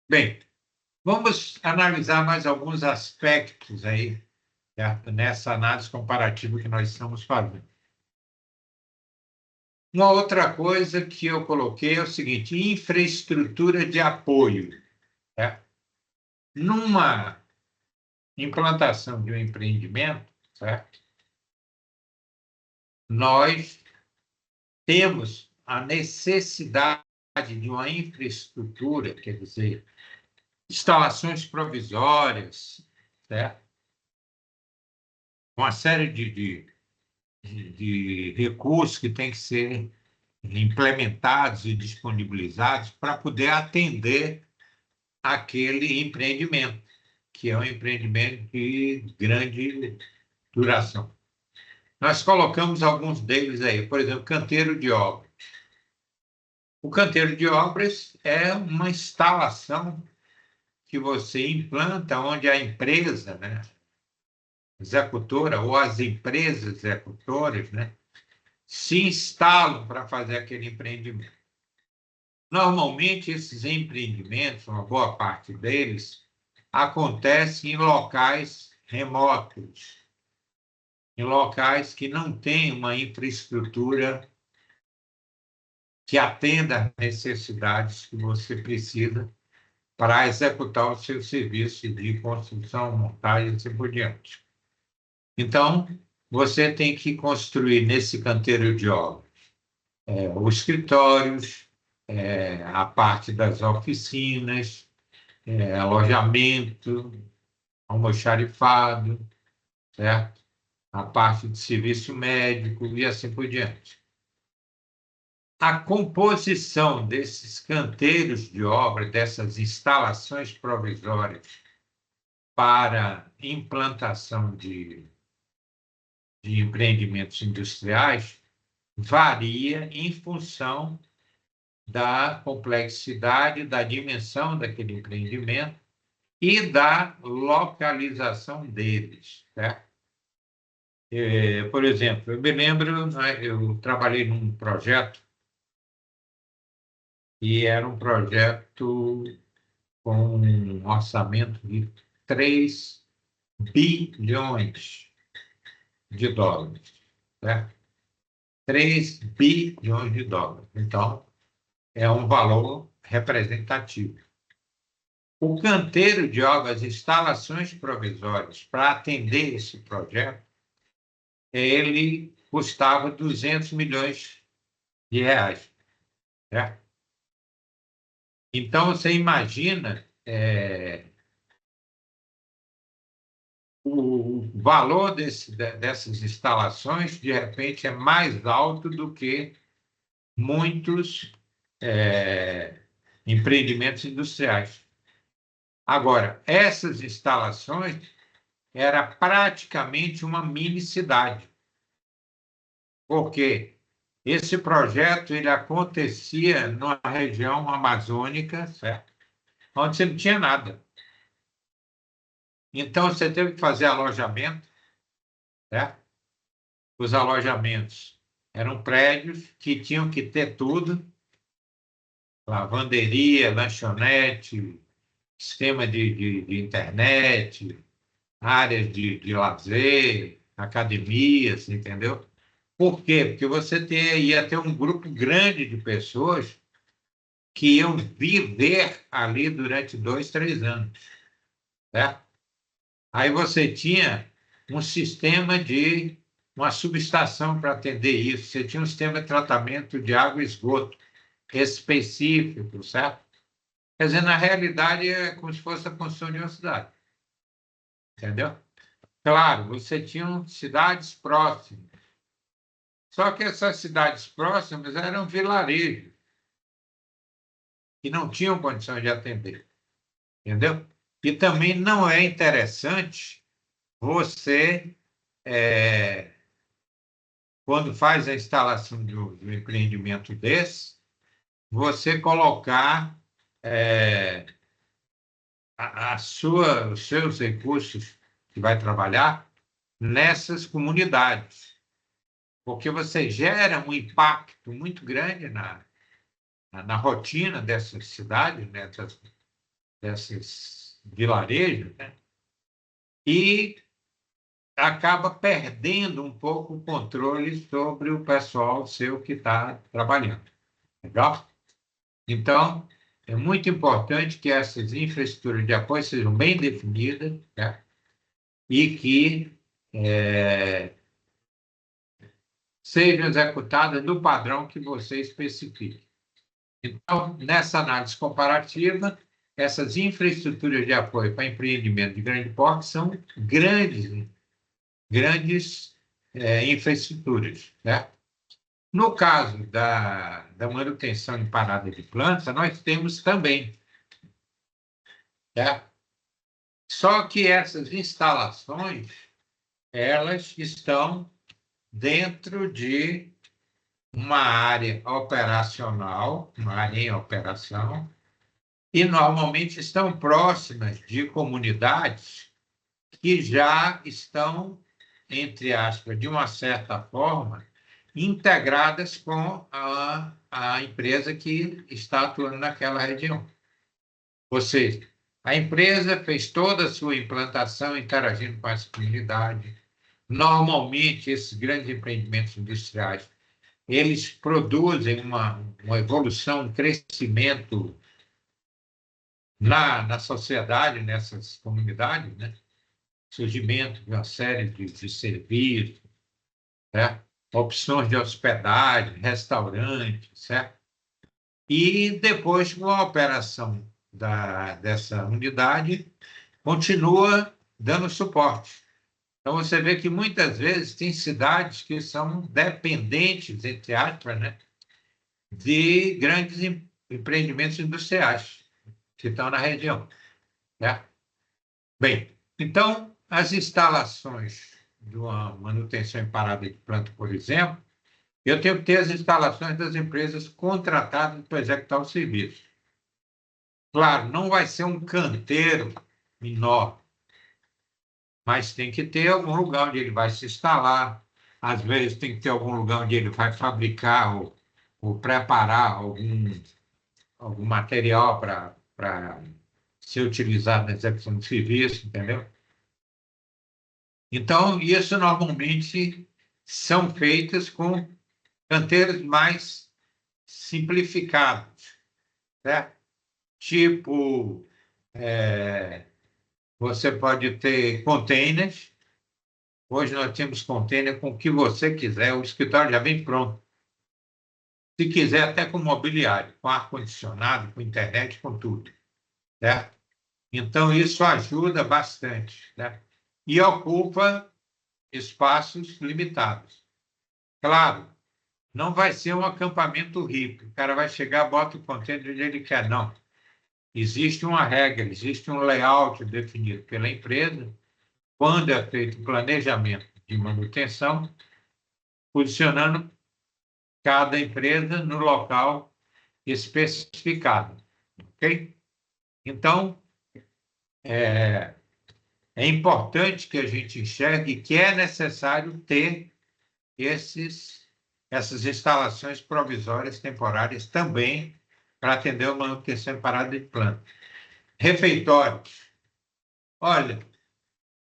Bem, vamos analisar mais alguns aspectos aí, certo? Nessa análise comparativa que nós estamos fazendo. Uma outra coisa que eu coloquei é o seguinte: infraestrutura de apoio, certo? Numa implantação de um empreendimento, certo? Nós temos a necessidade de uma infraestrutura, quer dizer, instalações provisórias, certo? Uma série de recursos que tem que ser implementados e disponibilizados para poder atender aquele empreendimento, que é um empreendimento de grande duração. Nós colocamos alguns deles aí, por exemplo, canteiro de obras. O canteiro de obras é uma instalação que você implanta onde a empresa, né, executora ou as empresas executoras, né, se instalam para fazer aquele empreendimento. Normalmente, esses empreendimentos, uma boa parte deles, acontecem em locais remotos, em locais que não têm uma infraestrutura que atenda às necessidades que você precisa para executar o seu serviço de construção, montagem e assim por diante. Então, você tem que construir nesse canteiro de obras os escritórios, a parte das oficinas, alojamento, almoxarifado, certo? A parte de serviço médico e assim por diante. A composição desses canteiros de obra, dessas instalações provisórias para implantação de empreendimentos industriais varia em função da complexidade, da dimensão daquele empreendimento e da localização deles, certo? Por exemplo, eu me lembro, né, eu trabalhei num projeto e era um projeto com um orçamento de 3 bilhões de dólares, certo? 3 bilhões de dólares. Então, é um valor representativo. O canteiro de obras, instalações provisórias para atender esse projeto, ele custava 200 milhões de reais, certo? Então, você imagina o valor dessas instalações, de repente, é mais alto do que muitos empreendimentos industriais. Agora, essas instalações era praticamente uma mini cidade, porque esse projeto ele acontecia numa região amazônica, certo? Onde você não tinha nada. Então, você teve que fazer alojamento, certo? Os alojamentos eram prédios que tinham que ter tudo, lavanderia, lanchonete, sistema de internet, áreas de lazer, academias, entendeu? Por quê? Porque você ia ter um grupo grande de pessoas que iam viver ali durante 2, 3 anos, certo? Aí você tinha um sistema de uma subestação para atender isso, você tinha um sistema de tratamento de água e esgoto específico, certo? Quer dizer, na realidade, é como se fosse a construção de uma cidade, entendeu? Claro, você tinha cidades próximas, só que essas cidades próximas eram vilarejos que não tinham condição de atender, entendeu? E também não é interessante você, quando faz a instalação de um empreendimento desse, você colocar os seus recursos que vai trabalhar nessas comunidades, porque você gera um impacto muito grande na rotina dessas cidades, né, desses vilarejos, né, e acaba perdendo um pouco o controle sobre o pessoal seu que está trabalhando. Legal? Então, é muito importante que essas infraestruturas de apoio sejam bem definidas, né, e que sejam executadas no padrão que você especifique. Então, nessa análise comparativa, essas infraestruturas de apoio para empreendimento de grande porte são grandes infraestruturas, né? No caso da manutenção em parada de planta, nós temos também, tá? Só que essas instalações, elas estão dentro de uma área operacional, uma área em operação, e normalmente estão próximas de comunidades que já estão, entre aspas, de uma certa forma, integradas com a empresa que está atuando naquela região. Ou seja, a empresa fez toda a sua implantação interagindo com essa comunidade. Normalmente, esses grandes empreendimentos industriais, eles produzem uma evolução, um crescimento na sociedade, nessas comunidades, né? Surgimento de uma série de serviços, né? Opções de hospedagem, restaurantes, certo? E depois, com a operação dessa unidade, continua dando suporte. Então, você vê que muitas vezes tem cidades que são dependentes, entre aspas, né, de grandes empreendimentos industriais que estão na região. Né? Bem, então, as instalações de uma manutenção em parada de planta, por exemplo, eu tenho que ter as instalações das empresas contratadas para executar o serviço. Claro, não vai ser um canteiro menor, mas tem que ter algum lugar onde ele vai se instalar. Às vezes tem que ter algum lugar onde ele vai fabricar ou preparar algum material para ser utilizado na execução do serviço, entendeu? Então, isso normalmente são feitas com canteiros mais simplificados, certo? Tipo, você pode ter containers. Hoje nós temos container com o que você quiser, o escritório já vem pronto. Se quiser, até com mobiliário, com ar-condicionado, com internet, com tudo. Certo? Então, isso ajuda bastante. Né? E ocupa espaços limitados. Claro, não vai ser um acampamento hippie. O cara vai chegar, bota o container onde ele quer. Não. Existe uma regra, existe um layout definido pela empresa. Quando é feito o planejamento de manutenção, posicionando cada empresa no local especificado. Ok? Então, é importante que a gente enxergue que é necessário ter essas instalações provisórias temporárias também para atender a manutenção em parada de planta. Refeitórios. Olha,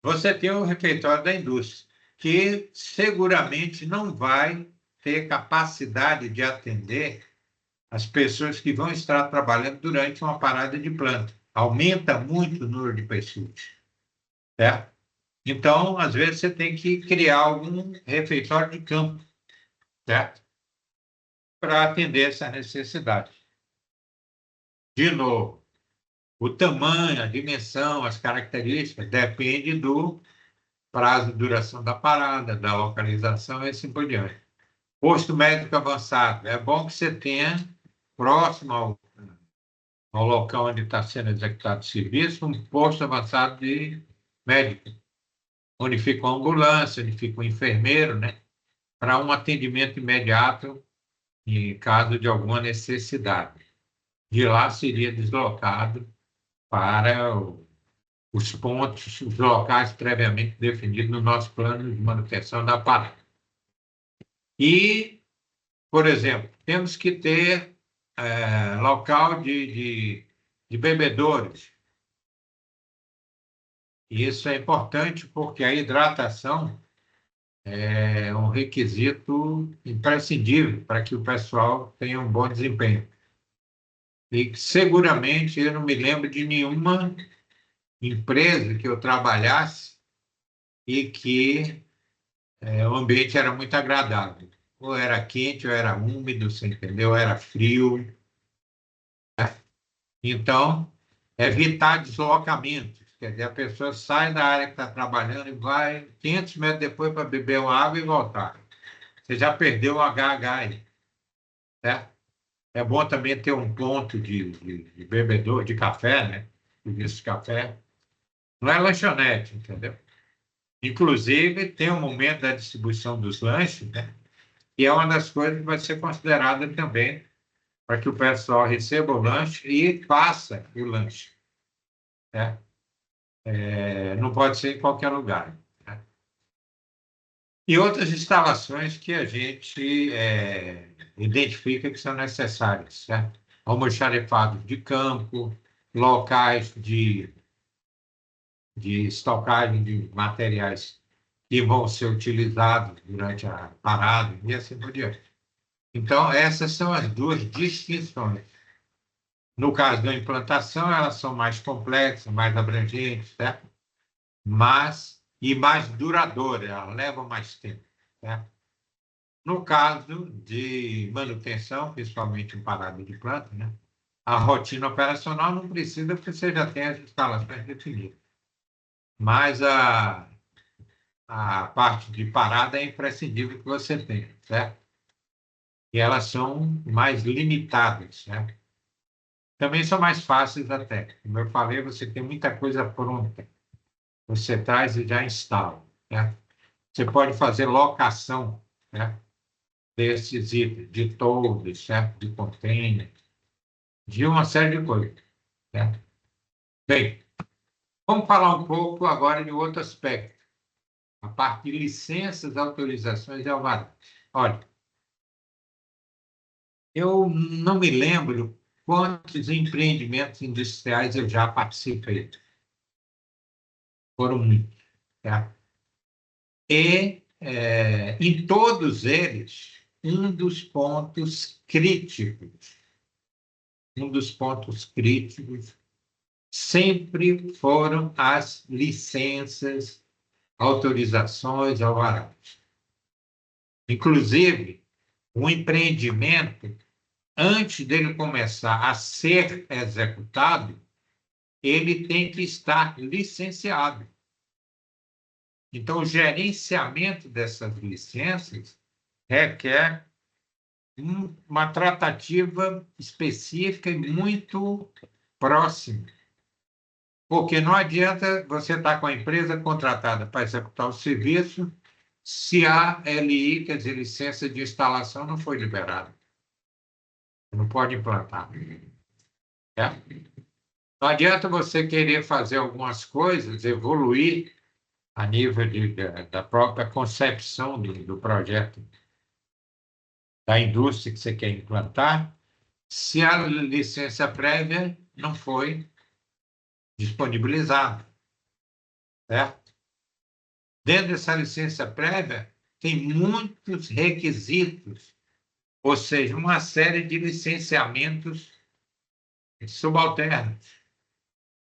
você tem o refeitório da indústria, que seguramente não vai ter capacidade de atender as pessoas que vão estar trabalhando durante uma parada de planta. Aumenta muito o número de pessoas. Certo? Então, às vezes, você tem que criar algum refeitório de campo, certo? Para atender essa necessidade. De novo, o tamanho, a dimensão, as características, depende do prazo de duração da parada, da localização e assim por diante. Posto médico avançado. É bom que você tenha, próximo ao local onde está sendo executado o serviço, um posto avançado de médico, onde fica uma ambulância, onde fica um enfermeiro, né? Para um atendimento imediato em caso de alguma necessidade. De lá seria deslocado para os pontos, os locais previamente definidos no nosso plano de manutenção da parada. E, por exemplo, temos que ter local de bebedouros. E isso é importante porque a hidratação é um requisito imprescindível para que o pessoal tenha um bom desempenho. E seguramente eu não me lembro de nenhuma empresa que eu trabalhasse e que o ambiente era muito agradável. Ou era quente, ou era úmido, você entendeu? Era frio. Então, evitar deslocamentos. Quer dizer, a pessoa sai da área que está trabalhando e vai 500 metros depois para beber uma água e voltar. você já perdeu o HH aí, certo? É bom também ter um ponto de bebedor de café, né? Serviço de café. Não é lanchonete, entendeu? Inclusive, tem um momento da distribuição dos lanches, né? E é uma das coisas que vai ser considerada também para que o pessoal receba o lanche e faça o lanche, né? Não pode ser em qualquer lugar, né? E outras instalações que a gente identifica que são necessárias, certo? Almoxarifados de campo, locais de estocagem de materiais que vão ser utilizados durante a parada e assim por diante. Então, essas são as duas distinções. No caso da implantação, elas são mais complexas, mais abrangentes, certo? E mais duradouras, elas levam mais tempo, certo? No caso de manutenção, principalmente em parada de planta, né? A rotina operacional não precisa, porque você já tem as instalações definidas. Mas a parte de parada é imprescindível que você tenha, certo? E elas são mais limitadas, certo? Também são mais fáceis até. Como eu falei, você tem muita coisa pronta. Você traz e já instala, certo? Você pode fazer locação, certo? Desses itens, de toldos, certo? De container, de uma série de coisas, certo? Bem, vamos falar um pouco agora de outro aspecto, a parte de licenças, autorizações e alvarás. Olha, eu não me lembro quantos empreendimentos industriais eu já participei. Foram muitos, tá? E, em todos eles, um dos pontos críticos sempre foram as licenças, autorizações, alvarás. Inclusive, o empreendimento, antes dele começar a ser executado, ele tem que estar licenciado. Então, o gerenciamento dessas licenças requer uma tratativa específica e muito próxima. Porque não adianta você estar com a empresa contratada para executar o serviço se a LI, quer dizer, licença de instalação, não foi liberada. Não pode implantar. Não adianta você querer fazer algumas coisas, evoluir a nível da própria concepção do projeto da indústria que você quer implantar, se a licença prévia não foi disponibilizada, certo? Dentro dessa licença prévia, tem muitos requisitos, ou seja, uma série de licenciamentos subalternos.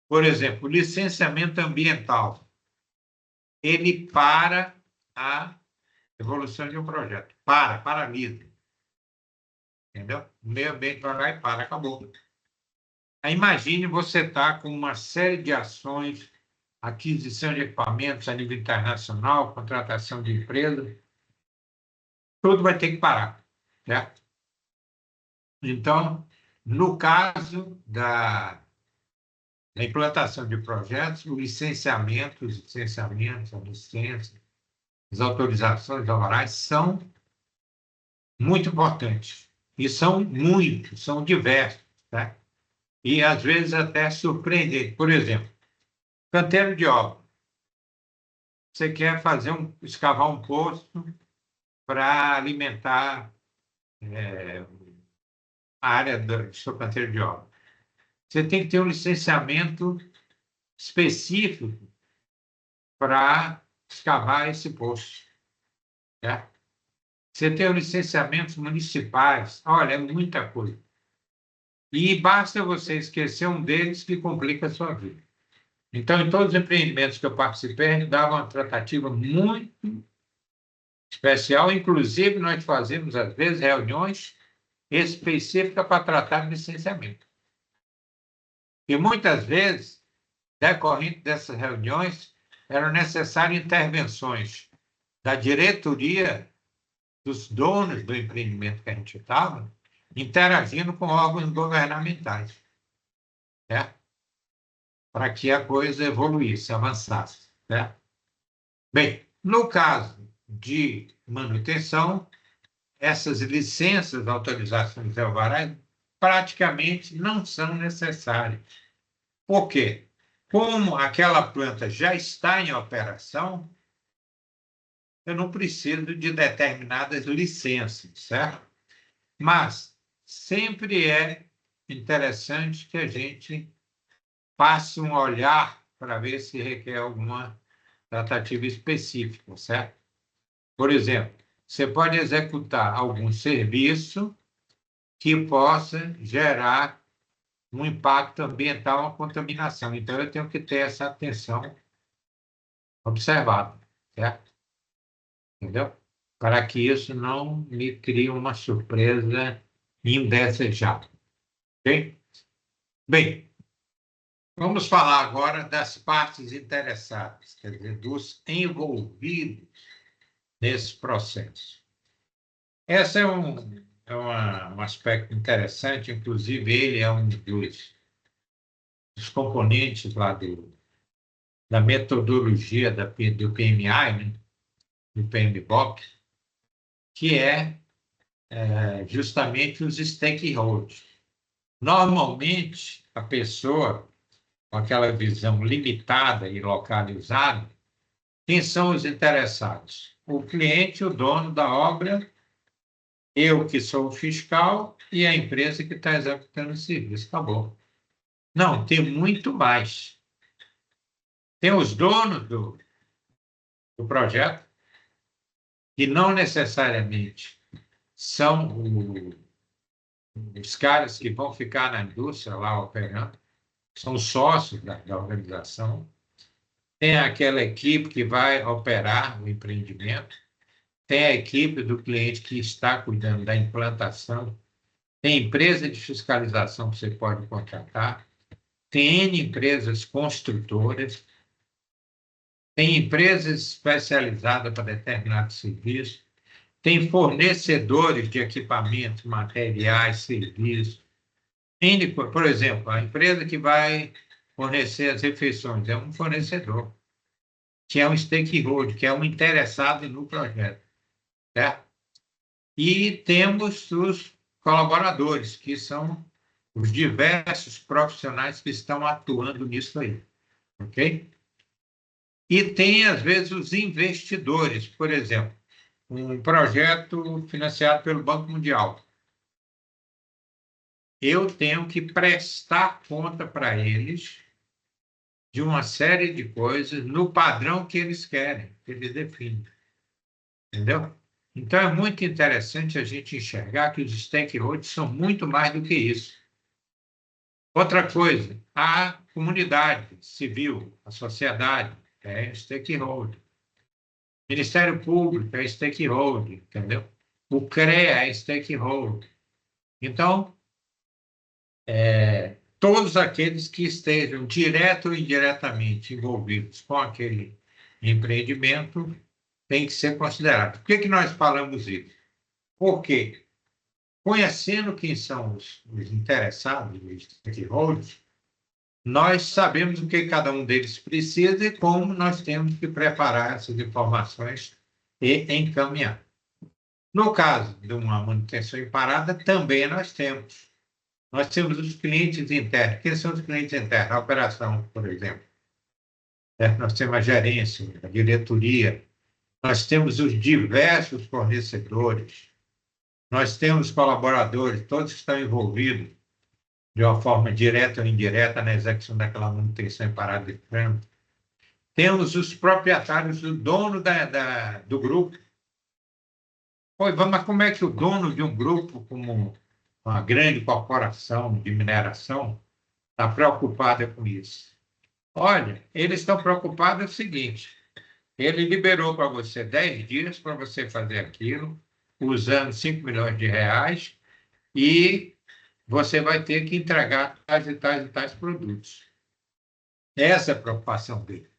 Por exemplo, licenciamento ambiental. Ele para a evolução de um projeto. Paralisa. Entendeu? O meio ambiente vai lá e para, acabou. Aí imagine você estar com uma série de ações, aquisição de equipamentos a nível internacional, contratação de empresas, tudo vai ter que parar, certo? Então, no caso da implantação de projetos, os licenciamentos, a licença, as autorizações alvarás são muito importantes. E são muitos, são diversos, tá? E às vezes até surpreendentes. Por exemplo, canteiro de obra. Você quer escavar um poço para alimentar a área do seu canteiro de obra. Você tem que ter um licenciamento específico para escavar esse poço, né? Você tem os licenciamentos municipais. Olha, é muita coisa. E basta você esquecer um deles que complica a sua vida. Então, em todos os empreendimentos que eu participei, a gente dava uma tratativa muito especial. Inclusive, nós fazíamos, às vezes, reuniões específicas para tratar de licenciamento. E muitas vezes, decorrente dessas reuniões, eram necessárias intervenções da diretoria dos donos do empreendimento que a gente estava, interagindo com órgãos governamentais, né? Para que a coisa evoluísse, avançasse, né? Bem, no caso de manutenção, essas licenças, autorizações e alvarás praticamente não são necessárias. Por quê? Como aquela planta já está em operação, eu não preciso de determinadas licenças, certo? Mas sempre é interessante que a gente passe um olhar para ver se requer alguma tratativa específica, certo? Por exemplo, você pode executar algum serviço que possa gerar um impacto ambiental, uma contaminação. Então, eu tenho que ter essa atenção observada, certo? Entendeu? Para que isso não me crie uma surpresa indesejada. Ok? Bem, vamos falar agora das partes interessadas, quer dizer, dos envolvidos nesse processo. Esse um aspecto interessante, inclusive ele é um dos componentes lá da metodologia do PMI, né? Do PMBOK, que é justamente os stakeholders. Normalmente, a pessoa com aquela visão limitada e localizada, quem são os interessados? O cliente, o dono da obra, eu que sou o fiscal e a empresa que está executando o serviço. Acabou. Não, tem muito mais. Tem os donos do projeto, que não necessariamente são os caras que vão ficar na indústria lá operando, são sócios da organização. Tem aquela equipe que vai operar o empreendimento, tem a equipe do cliente que está cuidando da implantação, tem empresa de fiscalização que você pode contratar, tem N empresas construtoras, tem empresas especializadas para determinado serviço, tem fornecedores de equipamentos, materiais, serviços. Por exemplo, a empresa que vai fornecer as refeições é um fornecedor, que é um stakeholder, que é um interessado no projeto, certo? E temos os colaboradores, que são os diversos profissionais que estão atuando nisso aí, ok? E tem, às vezes, os investidores, por exemplo, um projeto financiado pelo Banco Mundial. Eu tenho que prestar conta para eles de uma série de coisas no padrão que eles querem, que eles definem. Entendeu? Então, é muito interessante a gente enxergar que os stakeholders são muito mais do que isso. Outra coisa, a comunidade civil, a sociedade, é stakeholder. O Ministério Público é stakeholder, entendeu? O CREA é stakeholder. Então, todos aqueles que estejam direto ou indiretamente envolvidos com aquele empreendimento têm que ser considerados. Por que nós falamos isso? Porque, conhecendo quem são os interessados, os stakeholders, nós sabemos o que cada um deles precisa e como nós temos que preparar essas informações e encaminhar. No caso de uma manutenção em parada, também nós temos. Nós temos os clientes internos. Quem são os clientes internos? A operação, por exemplo. Nós temos a gerência, a diretoria. Nós temos os diversos fornecedores. Nós temos colaboradores, todos que estão envolvidos de uma forma direta ou indireta na execução daquela manutenção em parada de trânsito. Temos os proprietários, o dono do grupo. Pois, mas como é que o dono de um grupo, como uma grande corporação de mineração, está preocupado com isso? Olha, eles estão preocupados é o seguinte, ele liberou para você 10 dias para você fazer aquilo, usando 5 milhões de reais, e você vai ter que entregar tais e tais e tais produtos. Essa é a preocupação dele.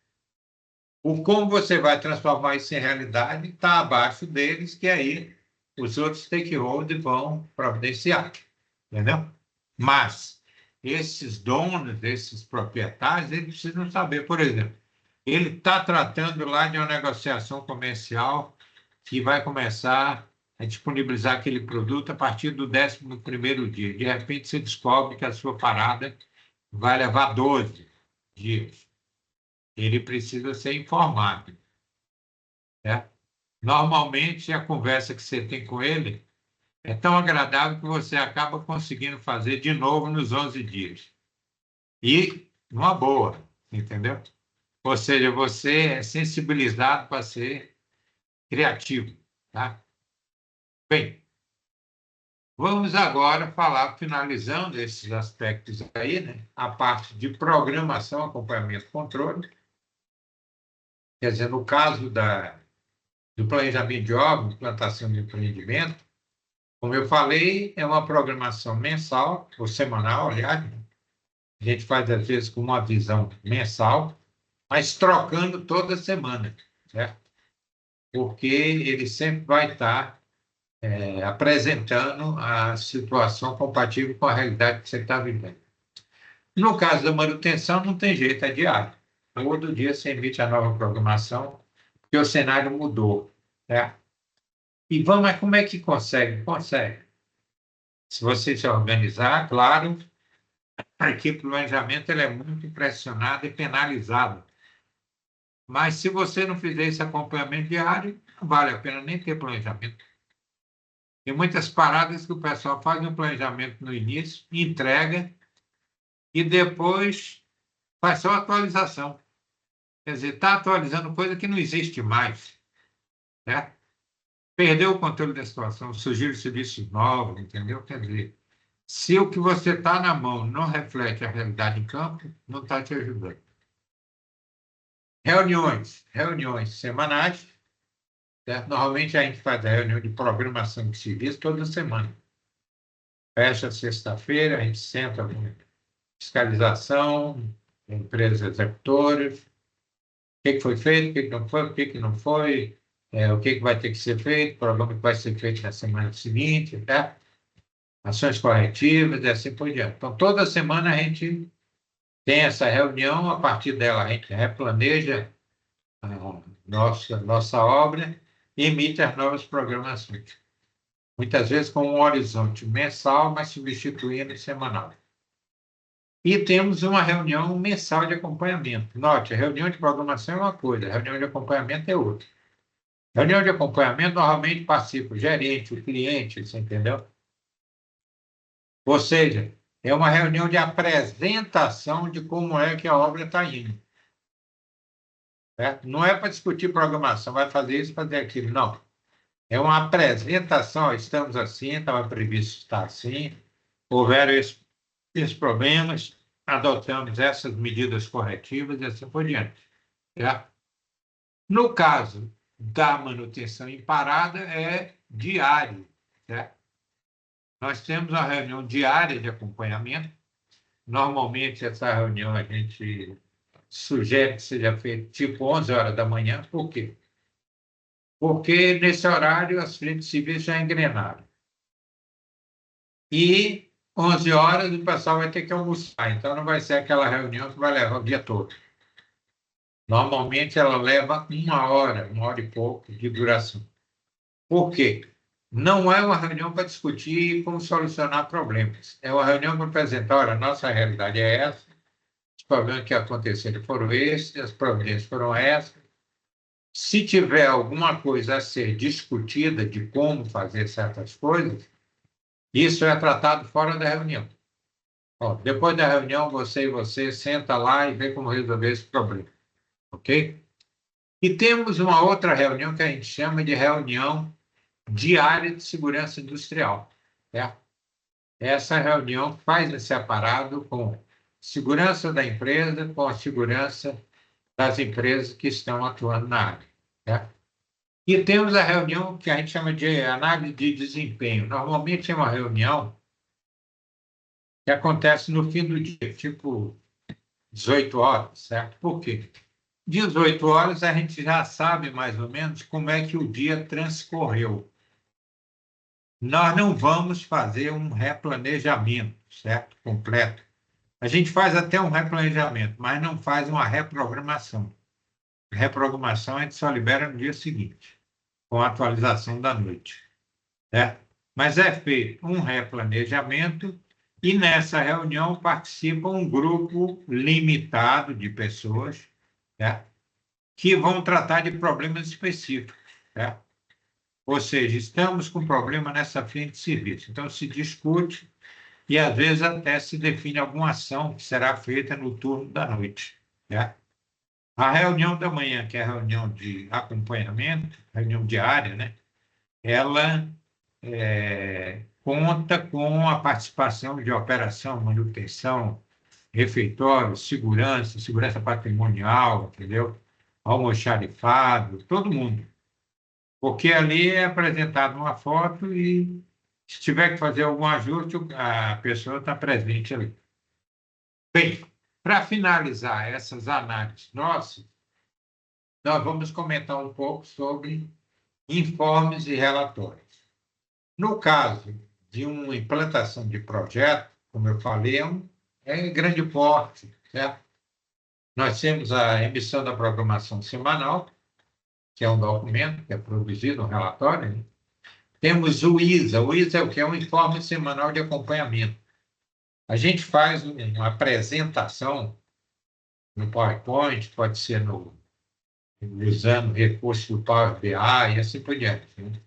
O como você vai transformar isso em realidade está abaixo deles, que aí os outros stakeholders vão providenciar, entendeu? Mas esses donos, esses proprietários, eles precisam saber, por exemplo, ele está tratando lá de uma negociação comercial que vai começar a disponibilizar aquele produto a partir do 11º dia. De repente, você descobre que a sua parada vai levar 12 dias. Ele precisa ser informado. Né? Normalmente, a conversa que você tem com ele é tão agradável que você acaba conseguindo fazer de novo nos 11 dias. E numa boa, entendeu? Ou seja, você é sensibilizado para ser criativo. Tá? Bem, vamos agora falar, finalizando esses aspectos aí, né? A parte de programação, acompanhamento, controle. Quer dizer, no caso do planejamento de obra, implantação de empreendimento, como eu falei, é uma programação mensal, ou semanal, aliás. A gente faz, às vezes, com uma visão mensal, mas trocando toda semana, certo? Porque ele sempre vai estar apresentando a situação compatível com a realidade que você está vivendo. No caso da manutenção, não tem jeito, é diário. Todo dia você emite a nova programação, porque o cenário mudou. Né? E vamos, mas como é que consegue? Consegue. Se você se organizar, claro, a equipe de planejamento ela é muito pressionada e penalizada. Mas se você não fizer esse acompanhamento diário, não vale a pena nem ter planejamento. Tem muitas paradas que o pessoal faz um planejamento no início, entrega, e depois faz só atualização. Quer dizer, está atualizando coisa que não existe mais. Né? Perdeu o controle da situação, surgiram serviços novos, entendeu? Quer dizer, se o que você está na mão não reflete a realidade em campo, não está te ajudando. Reuniões semanais. Certo? Normalmente a gente faz a reunião de programação de serviço toda semana. Fecha sexta-feira, a gente senta com fiscalização, empresas executoras, o que foi feito, o que não foi, o que não foi, o que vai ter que ser feito, o programa que vai ser feito na semana seguinte, tá? Ações corretivas e assim por diante. Então, toda semana a gente tem essa reunião, a partir dela a gente replaneja a nossa obra e emite as novas programações. Muitas vezes com um horizonte mensal, mas substituindo semanal. E temos uma reunião mensal de acompanhamento. Note, a reunião de programação é uma coisa, a reunião de acompanhamento é outra. A reunião de acompanhamento normalmente participa o gerente, o cliente, você entendeu? Ou seja, é uma reunião de apresentação de como é que a obra está indo. Certo? Não é para discutir programação, vai fazer isso, fazer aquilo, não. É uma apresentação, estamos assim, estava previsto estar assim, houveram esses problemas, adotamos essas medidas corretivas e assim por diante. Certo? No caso da manutenção em parada, é diário. Certo? Nós temos uma reunião diária de acompanhamento. Normalmente, essa reunião a gente sugere que seja feita tipo 11 horas da manhã. Por quê? Porque nesse horário as frentes civis já engrenaram. E 11 horas o pessoal vai ter que almoçar. Então, não vai ser aquela reunião que vai levar o dia todo. Normalmente, ela leva 1 hora e pouco de duração. Por quê? Não é uma reunião para discutir como solucionar problemas. É uma reunião para apresentar, olha, a nossa realidade é essa, os problemas que aconteceram foram esses, as providências foram essas. Se tiver alguma coisa a ser discutida de como fazer certas coisas, isso é tratado fora da reunião. Ó, depois da reunião, você e você senta lá e vê como resolver esse problema. Ok? E temos uma outra reunião que a gente chama de reunião diária de segurança industrial. Certo? Essa reunião faz esse aparado com segurança da empresa, com a segurança das empresas que estão atuando na área. Certo? E temos a reunião que a gente chama de análise de desempenho. Normalmente é uma reunião que acontece no fim do dia, tipo 18 horas, certo? Por quê? 18 horas a gente já sabe mais ou menos como é que o dia transcorreu. nós não vamos fazer um replanejamento, certo? Completo. A gente faz até um replanejamento, mas não faz uma reprogramação. Reprogramação a gente só libera no dia seguinte, com a atualização da noite, certo? Mas é feito um replanejamento e nessa reunião participa um grupo limitado de pessoas, certo? Que vão tratar de problemas específicos, certo? Ou seja, estamos com problema nessa frente de serviço. Então, se discute e, às vezes, até se define alguma ação que será feita no turno da noite, certo? A reunião da manhã, que é a reunião de acompanhamento, reunião diária, né? Ela conta com a participação de operação, manutenção, refeitório, segurança, segurança patrimonial, entendeu? Almoxarifado, todo mundo. Porque ali é apresentada uma foto e, se tiver que fazer algum ajuste, a pessoa está presente ali. Bem, para finalizar essas análises nossas, nós vamos comentar um pouco sobre informes e relatórios. No caso de uma implantação de projeto, como eu falei, é grande porte, certo? Nós temos a emissão da programação semanal, que é um documento que é produzido, um relatório, né? Temos o ISA. O ISA é o que? É um informe semanal de acompanhamento. A gente faz uma apresentação no PowerPoint, pode ser usando recurso do Power BI e assim por diante, né?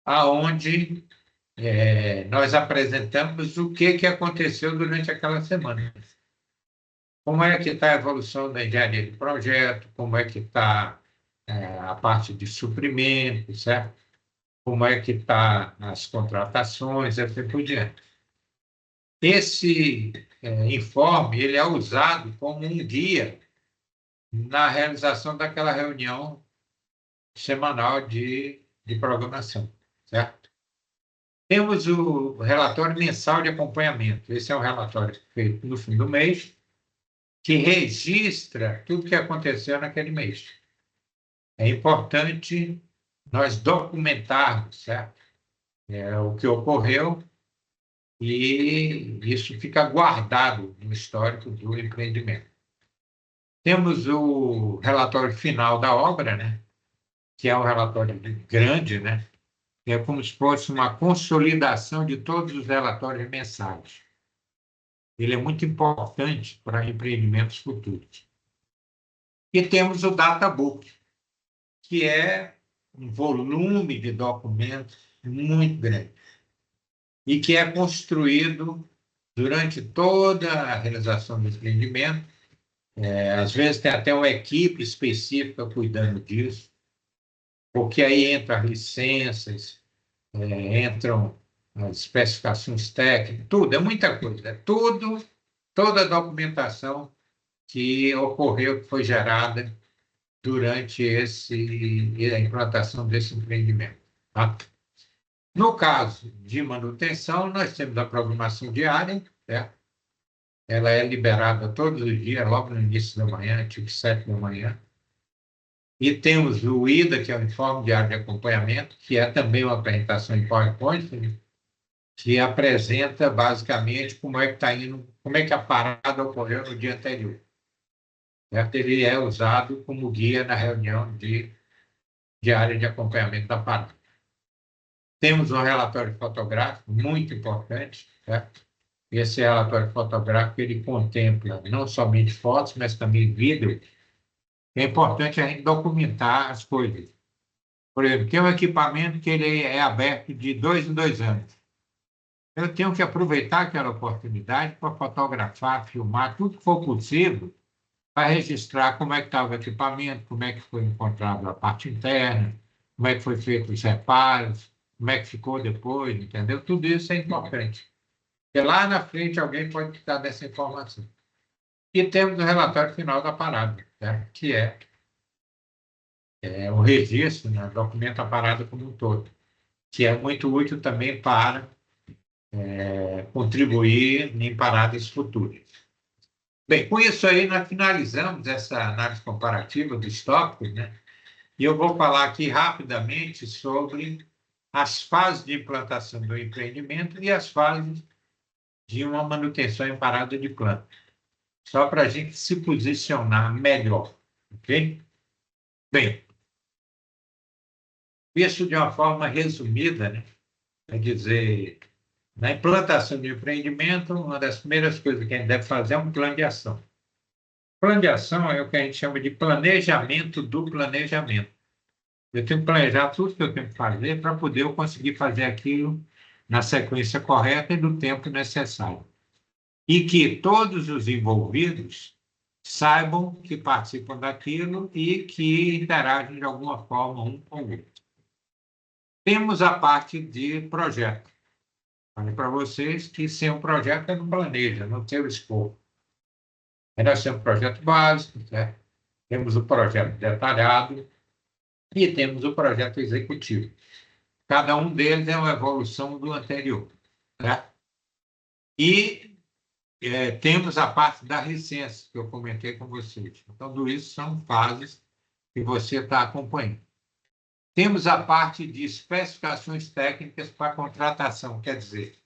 Aonde nós apresentamos o que aconteceu durante aquela semana. Como é que está a evolução da engenharia de projeto, como é que está a parte de suprimento, certo? Como é que está as contratações, e assim por diante. Esse informe ele é usado como um guia na realização daquela reunião semanal de programação, certo? Temos o relatório mensal de acompanhamento. Esse é um relatório feito no fim do mês, que registra tudo que aconteceu naquele mês. É importante nós documentarmos, certo? O que ocorreu e isso fica guardado no histórico do empreendimento. Temos o relatório final da obra, né? Que é um relatório grande, né? É como se fosse uma consolidação de todos os relatórios mensais. Ele é muito importante para empreendimentos futuros. E temos o Databook, que é um volume de documentos muito grande e que é construído durante toda a realização do empreendimento. Às vezes tem até uma equipe específica cuidando disso, porque aí entram as licenças, entram as especificações técnicas, tudo, é muita coisa, toda a documentação que ocorreu, que foi gerada durante a implantação desse empreendimento. Tá? No caso de manutenção, nós temos a programação diária, certo? Ela é liberada todos os dias, logo no início da manhã, tipo 7 da manhã. E temos o IDA, que é o Informe Diário de Acompanhamento, que é também uma apresentação em PowerPoint, né? Que apresenta basicamente como é que está indo, como é que a parada ocorreu no dia anterior. Certo? Ele é usado como guia na reunião diária de acompanhamento da parada. Temos um relatório fotográfico muito importante, certo? Esse relatório fotográfico ele contempla não somente fotos, mas também vídeo. É importante a gente documentar as coisas. Por exemplo, tem um equipamento que ele é aberto de 2 em 2 anos. Eu tenho que aproveitar aquela oportunidade para fotografar, filmar tudo que for possível para registrar como é que estava o equipamento, como é que foi encontrado a parte interna, como é que foi feito os reparos, como é que ficou depois, entendeu? Tudo isso é importante. Porque lá na frente alguém pode precisar dessa informação. E temos o relatório final da parada, certo? Que é o registro, né? Documenta a parada como um todo, que é muito útil também para contribuir em paradas futuras. Bem, com isso aí nós finalizamos essa análise comparativa dos tópicos, né? E eu vou falar aqui rapidamente sobre as fases de implantação do empreendimento e as fases de uma manutenção em parada de planta, só para a gente se posicionar melhor, ok? Bem, isso de uma forma resumida, né? Quer dizer, na implantação de empreendimento, uma das primeiras coisas que a gente deve fazer é um plano de ação. Plano de ação é o que a gente chama de planejamento do planejamento. Eu tenho que planejar tudo que eu tenho que fazer para poder eu conseguir fazer aquilo na sequência correta e do tempo necessário. E que todos os envolvidos saibam que participam daquilo e que interagem de alguma forma um com o outro. Temos a parte de projeto. Falei para vocês que sem um projeto não planeja, não tem o escopo. Aí nós temos o projeto básico, né? Temos o projeto detalhado e temos o projeto executivo. Cada um deles é uma evolução do anterior. Né? E temos a parte da licença, que eu comentei com vocês. Então, tudo isso são fases que você está acompanhando. Temos a parte de especificações técnicas para contratação, quer dizer,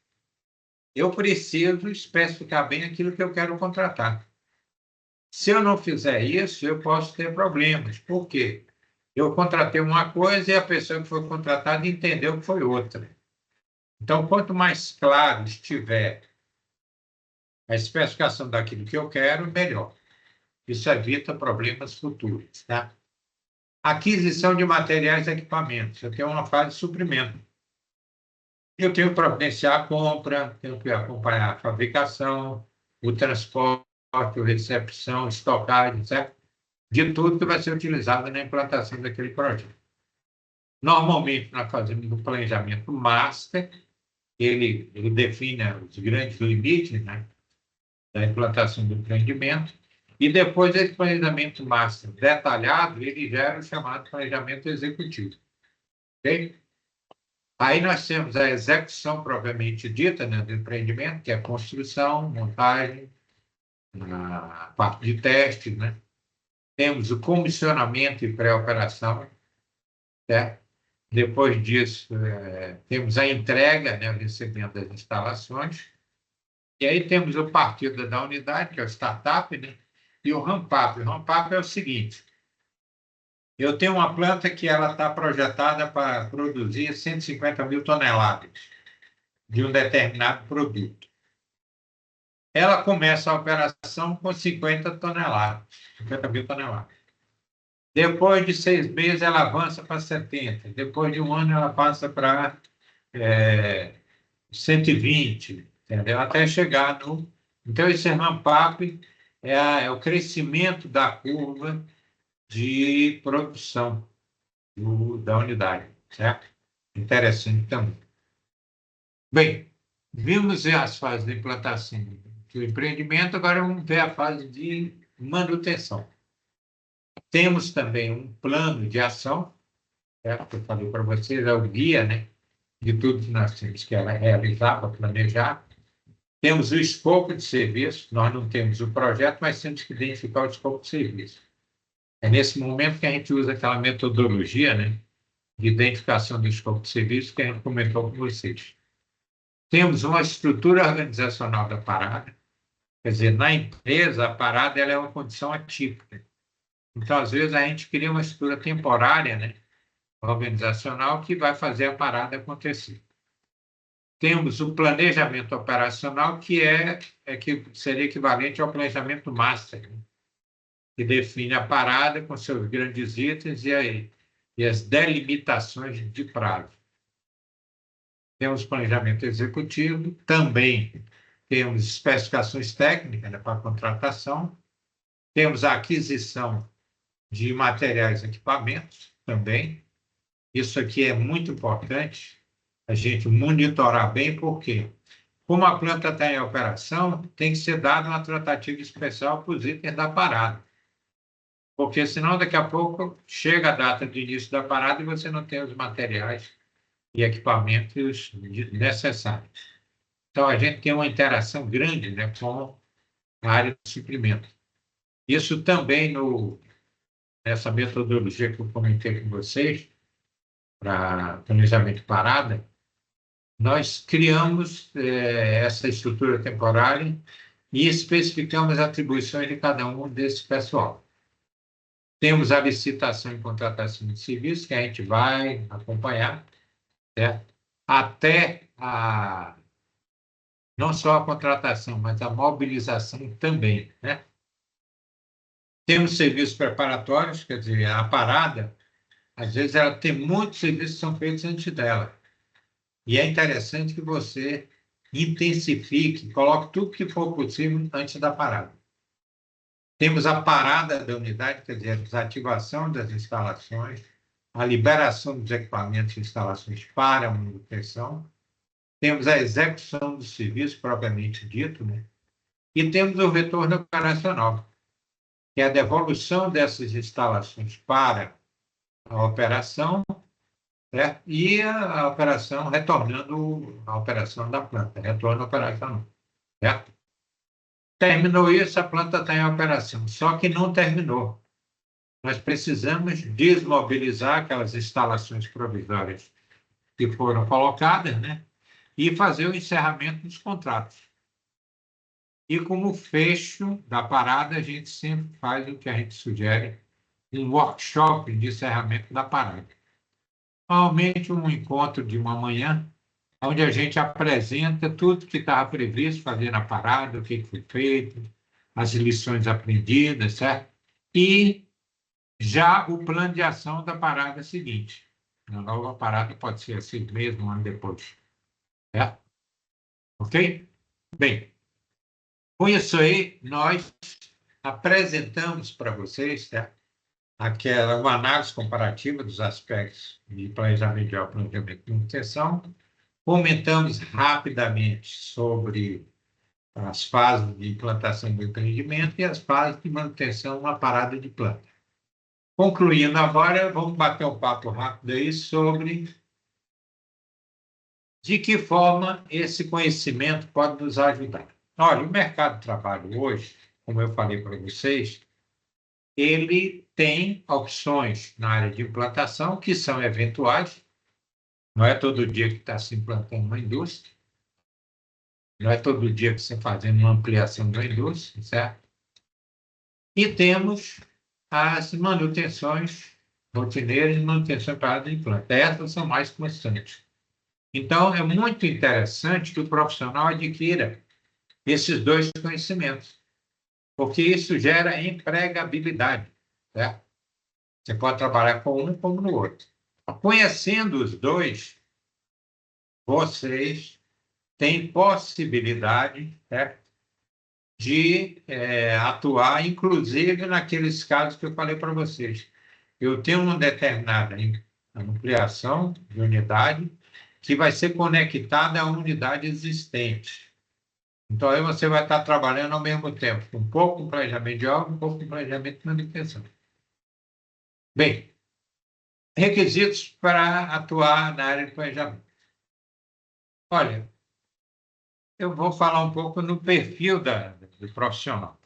eu preciso especificar bem aquilo que eu quero contratar. Se eu não fizer isso, eu posso ter problemas. Por quê? Eu contratei uma coisa e a pessoa que foi contratada entendeu que foi outra. Então, quanto mais claro estiver a especificação daquilo que eu quero, melhor. Isso evita problemas futuros. Tá? Aquisição de materiais e equipamentos. Eu tenho uma fase de suprimento. Eu tenho que providenciar a compra, tenho que acompanhar a fabricação, o transporte, a recepção, estocagem, certo? De tudo que vai ser utilizado na implantação daquele projeto. Normalmente, nós fazemos um planejamento master, ele define os grandes limites, né, da implantação do empreendimento, e depois desse planejamento master detalhado, ele gera o chamado planejamento executivo. Ok? Aí nós temos a execução propriamente dita, né, do empreendimento, que é a construção, montagem, a parte de teste, né? Temos o comissionamento e pré-operação, certo? Depois disso, temos a entrega, né, o recebimento das instalações, e aí temos o partido da unidade, que é o startup, né? E o ramp-up. O ramp-up é o seguinte: eu tenho uma planta que ela está projetada para produzir 150 mil toneladas de um determinado produto. Ela começa a operação com 50 toneladas, 50 mil toneladas. Depois de 6 meses, ela avança para 70. Depois de um ano, ela passa para 120, entendeu? Até chegar no... Então, esse ramp-up é o crescimento da curva de produção da unidade, certo? Interessante também. Bem, vimos as fases de implantação do empreendimento, agora vamos ver a fase de manutenção. Temos também um plano de ação, certo? Eu falei para vocês, é o guia, né, de tudo que nós temos que realizar para planejar. Temos o escopo de serviço, nós não temos o projeto, mas temos que identificar o escopo de serviço. É nesse momento que a gente usa aquela metodologia, né, de identificação do escopo de serviço que a gente comentou com vocês. Temos uma estrutura organizacional da parada, quer dizer, na empresa, a parada ela é uma condição atípica. Então, às vezes, a gente cria uma estrutura temporária, né, organizacional, que vai fazer a parada acontecer. Temos o planejamento operacional, que que seria equivalente ao planejamento master, né, que define a parada com seus grandes itens e as delimitações de prazo. Temos planejamento executivo, também temos especificações técnicas, né, para a contratação, temos a aquisição de materiais e equipamentos também. Isso aqui é muito importante, a gente monitorar bem, porque como a planta está em operação, tem que ser dada uma tratativa especial para os itens da parada. Porque senão, daqui a pouco, chega a data de início da parada e você não tem os materiais e equipamentos necessários. Então, a gente tem uma interação grande, né, com a área de suprimento. Isso também, nessa metodologia que eu comentei com vocês, para planejamento de parada, nós criamos essa estrutura temporária e especificamos atribuições de cada um desse pessoal. Temos a licitação e contratação de serviços, que a gente vai acompanhar, certo? Até não só a contratação, mas a mobilização também, né? Temos serviços preparatórios, quer dizer, a parada, às vezes ela tem muitos serviços que são feitos antes dela. E é interessante que você intensifique, coloque tudo que for possível antes da parada. Temos a parada da unidade, quer dizer, a desativação das instalações, a liberação dos equipamentos e instalações para a manutenção. Temos a execução do serviço propriamente dito, né? E temos o retorno operacional, que é a devolução dessas instalações para a operação, certo? E a operação retornando à operação da planta, retorno operacional, certo? Terminou isso, a planta está em operação, só que não terminou. Nós precisamos desmobilizar aquelas instalações provisórias que foram colocadas, né? E fazer o encerramento dos contratos. E como fecho da parada, a gente sempre faz o que a gente sugere, um workshop de encerramento da parada. Normalmente um encontro de uma manhã, onde a gente apresenta tudo que estava previsto fazer na parada, o que foi feito, as lições aprendidas, certo? E já o plano de ação da parada seguinte. A nova parada pode ser assim mesmo, um ano depois. Certo? Ok? Bem, com isso aí, nós apresentamos para vocês, certo? Uma análise comparativa dos aspectos de planejamento de obra, planejamento de manutenção. Comentamos rapidamente sobre as fases de implantação do empreendimento e as fases de manutenção na parada de planta. Concluindo agora, vamos bater um papo rápido aí sobre de que forma esse conhecimento pode nos ajudar. Olha, o mercado de trabalho hoje, como eu falei para vocês, ele tem opções na área de implantação que são eventuais. Não é todo dia que está se implantando uma indústria. Não é todo dia que você está fazendo uma ampliação da indústria, certo? E temos as manutenções rotineiras e manutenção parada de planta. Essas são mais constantes. Então, é muito interessante que o profissional adquira esses dois conhecimentos, porque isso gera empregabilidade, certo? Você pode trabalhar com um como no outro. Conhecendo os dois, vocês têm possibilidade, certo? De atuar, inclusive naqueles casos que eu falei para vocês. Eu tenho uma determinada ampliação de unidade que vai ser conectada à unidade existente. Então, aí você vai estar trabalhando ao mesmo tempo, um pouco com planejamento de obra, um pouco com planejamento de manutenção. Bem, requisitos para atuar na área de planejamento. Olha, eu vou falar um pouco no perfil do profissional.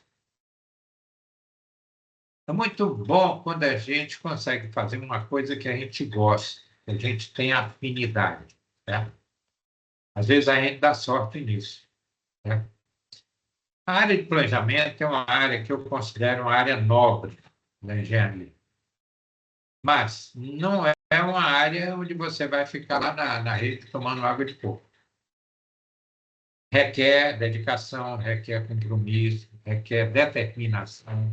É muito bom quando a gente consegue fazer uma coisa que a gente gosta, que a gente tem afinidade, né? Às vezes a gente dá sorte nisso, né? A área de planejamento é uma área que eu considero uma área nobre da engenharia. Mas não é uma área onde você vai ficar lá na rede tomando água de coco. Requer dedicação, requer compromisso, requer determinação,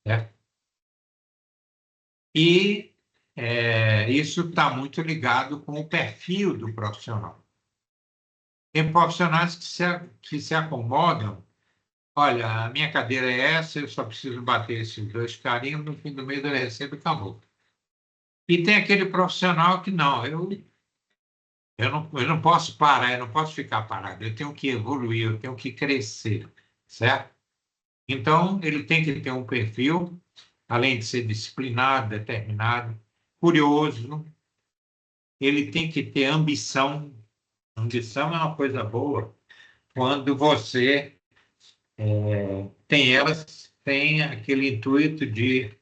né? E isso está muito ligado com o perfil do profissional. Tem profissionais que se acomodam. Olha, a minha cadeira é essa, eu só preciso bater esses dois carimbos, no fim do mês eu recebo e acabou. E tem aquele profissional que não, eu não posso parar, eu não posso ficar parado, eu tenho que evoluir, eu tenho que crescer, certo? Então, ele tem que ter um perfil, além de ser disciplinado, determinado, curioso, ele tem que ter ambição. Ambição é uma coisa boa quando você tem aquele intuito de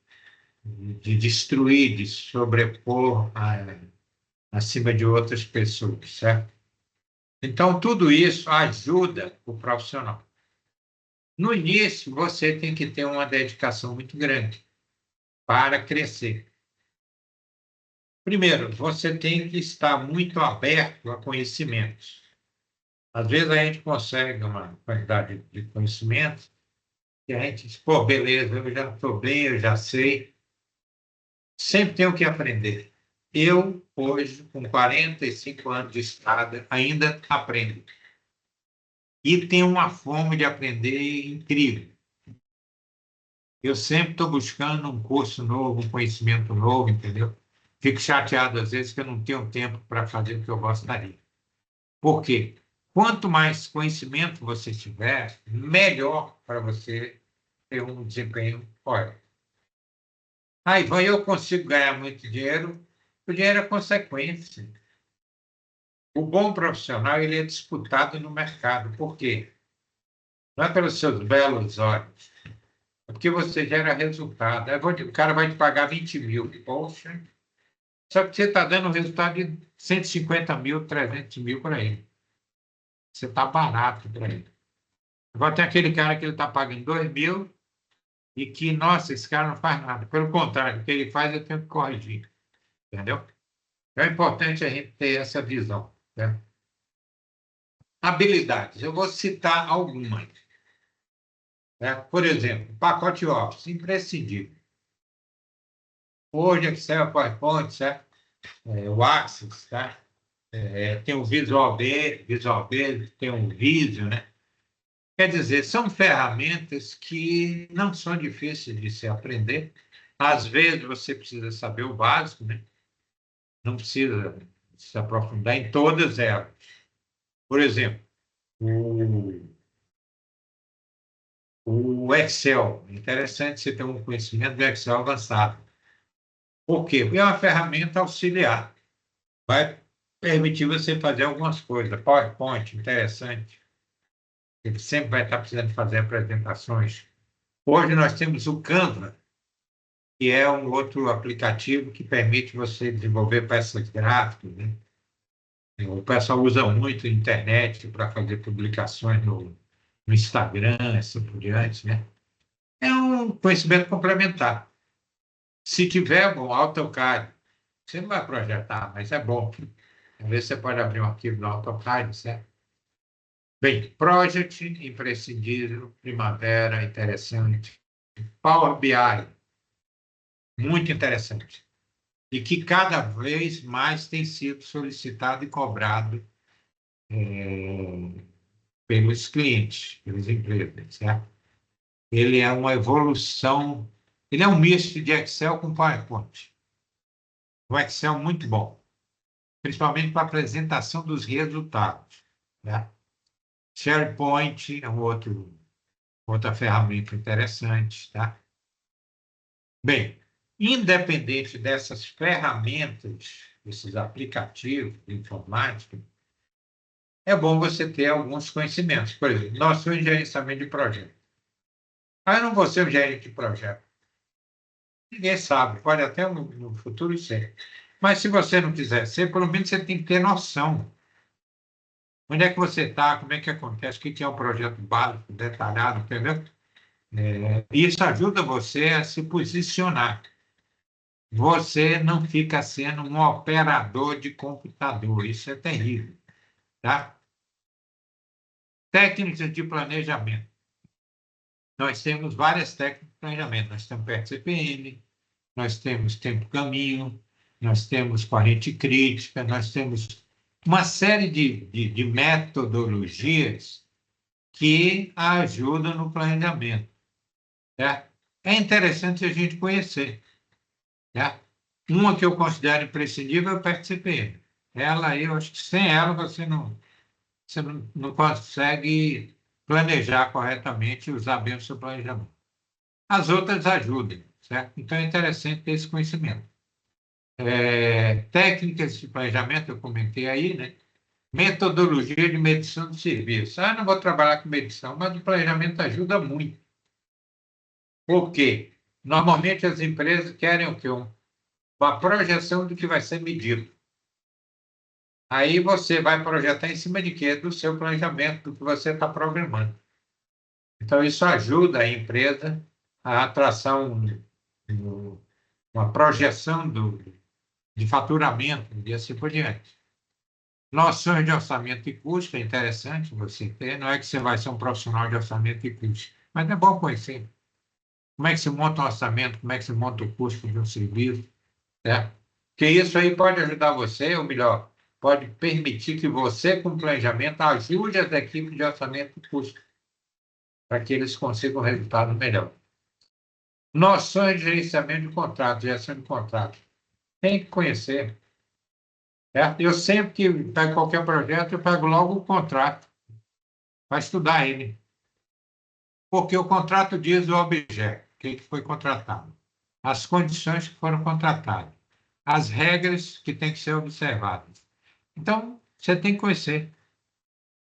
destruir, de sobrepor acima de outras pessoas, certo? Então, tudo isso ajuda o profissional. No início, você tem que ter uma dedicação muito grande para crescer. Primeiro, você tem que estar muito aberto a conhecimentos. Às vezes a gente consegue uma quantidade de conhecimento e a gente diz, pô, beleza, eu já estou bem, eu já sei. Sempre tenho que aprender. Eu, hoje, com 45 anos de estrada, ainda aprendo. E tenho uma fome de aprender incrível. Eu sempre estou buscando um curso novo, um conhecimento novo, entendeu? Fico chateado às vezes que eu não tenho tempo para fazer o que eu gostaria. Por quê? Quanto mais conhecimento você tiver, melhor para você ter um desempenho. Olha, Ivan, eu consigo ganhar muito dinheiro, o dinheiro é consequência. O bom profissional ele é disputado no mercado. Por quê? Não é pelos seus belos olhos, é porque você gera resultado. O cara vai te pagar 20 mil. Poxa, só que você está dando um resultado de 150 mil, 300 mil para ele. Você está barato para ele. Agora tem aquele cara que ele está pagando 2 mil e que, nossa, esse cara não faz nada. Pelo contrário, o que ele faz eu tenho que corrigir. Entendeu? É importante a gente ter essa visão. Né? Habilidades. Eu vou citar algumas. Né? Por exemplo, pacote Office, imprescindível. Hoje, Excel, PowerPoint, certo? O Access, tá? Tem o Visual B, tem o Visio, né? Quer dizer, são ferramentas que não são difíceis de se aprender. Às vezes você precisa saber o básico, né? Não precisa se aprofundar em todas elas. Por exemplo, o, o Excel. É interessante você ter um conhecimento do Excel avançado. Por quê? Porque é uma ferramenta auxiliar. Vai permitir você fazer algumas coisas. PowerPoint, interessante. Ele sempre vai estar precisando fazer apresentações. Hoje nós temos o Canva, que é um outro aplicativo que permite você desenvolver peças gráficas, né? O pessoal usa muito a internet para fazer publicações no Instagram, assim por diante, né? É um conhecimento complementar. Se tiver bom AutoCAD, você não vai projetar, mas é bom. Às vezes você pode abrir um arquivo no AutoCAD, certo? Bem, Project, imprescindível, Primavera, interessante. Power BI, muito interessante. E que cada vez mais tem sido solicitado e cobrado pelos clientes, pelas empresas, certo? Ele é uma evolução, ele é um misto de Excel com PowerPoint. O Excel muito bom, principalmente para a apresentação dos resultados, né? SharePoint é outra ferramenta interessante, tá? Bem, independente dessas ferramentas, desses aplicativos de informática, é bom você ter alguns conhecimentos. Por exemplo, nós somos em gerenciamento de projeto. Ah, eu não vou ser um gerente de projeto. Ninguém sabe, pode até no futuro ser. Mas se você não quiser ser, pelo menos você tem que ter noção. Onde é que você está, como é que acontece, o que é um projeto básico, detalhado, entendeu? Isso ajuda você a se posicionar. Você não fica sendo um operador de computador, isso é terrível, tá? Técnicas de planejamento. Nós temos várias técnicas de planejamento. Nós temos PET-CPM, nós temos tempo-caminho, nós temos corrente crítica, nós temos uma série de metodologias que ajudam no planejamento. Certo? É interessante a gente conhecer. Certo? Uma que eu considero imprescindível é o PET-CPM. Ela, eu acho que sem ela você não consegue planejar corretamente e usar bem o seu planejamento. As outras ajudam, certo? Então é interessante ter esse conhecimento. Técnicas de planejamento, eu comentei aí, né? Metodologia de medição de serviço. Ah, não vou trabalhar com medição, mas o planejamento ajuda muito. Por quê? Normalmente as empresas querem o quê? Uma projeção do que vai ser medido. Aí você vai projetar em cima de quê? Do seu planejamento, do que você está programando. Então, isso ajuda a empresa a traçar uma projeção de faturamento e assim por diante. Noções de orçamento e custo é interessante você ter. Não é que você vai ser um profissional de orçamento e custo, mas é bom conhecer. Como é que se monta um orçamento, como é que se monta o custo de um serviço, né? Porque isso aí pode ajudar você, ou melhor, pode permitir que você, com planejamento, ajude as equipes de orçamento e custo, para que eles consigam um resultado melhor. Noções de gerenciamento de contrato, gestão de contrato. Tem que conhecer. Certo? Eu sempre que pego qualquer projeto, eu pego logo o contrato para estudar ele. Porque o contrato diz o objeto, o que foi contratado, as condições que foram contratadas, as regras que têm que ser observadas. Então, você tem que conhecer.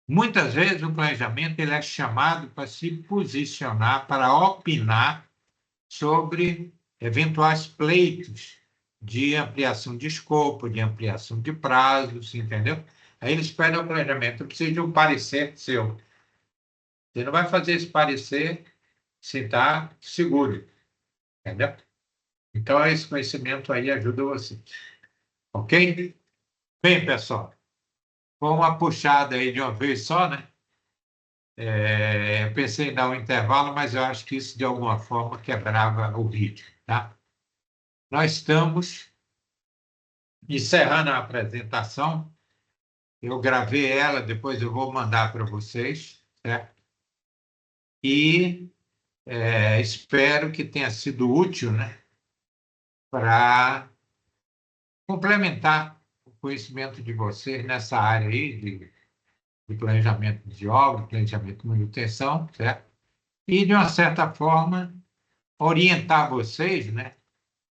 Muitas vezes o planejamento ele é chamado para se posicionar, para opinar sobre eventuais pleitos de ampliação de escopo, de ampliação de prazos, entendeu? Aí eles pedem o planejamento, precisa de um parecer seu. Você não vai fazer esse parecer se está seguro, entendeu? Então, esse conhecimento aí ajuda você. Ok? Bem, pessoal, foi uma puxada aí de uma vez só, né? Pensei em dar um intervalo, mas eu acho que isso, de alguma forma, quebrava o ritmo, tá? Nós estamos encerrando a apresentação. Eu gravei ela, depois eu vou mandar para vocês, certo? E espero que tenha sido útil, né? Para complementar o conhecimento de vocês nessa área aí de planejamento de obra, planejamento de manutenção, certo? E, de uma certa forma, orientar vocês, né?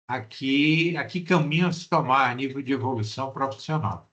A que caminhos tomar a nível de evolução profissional.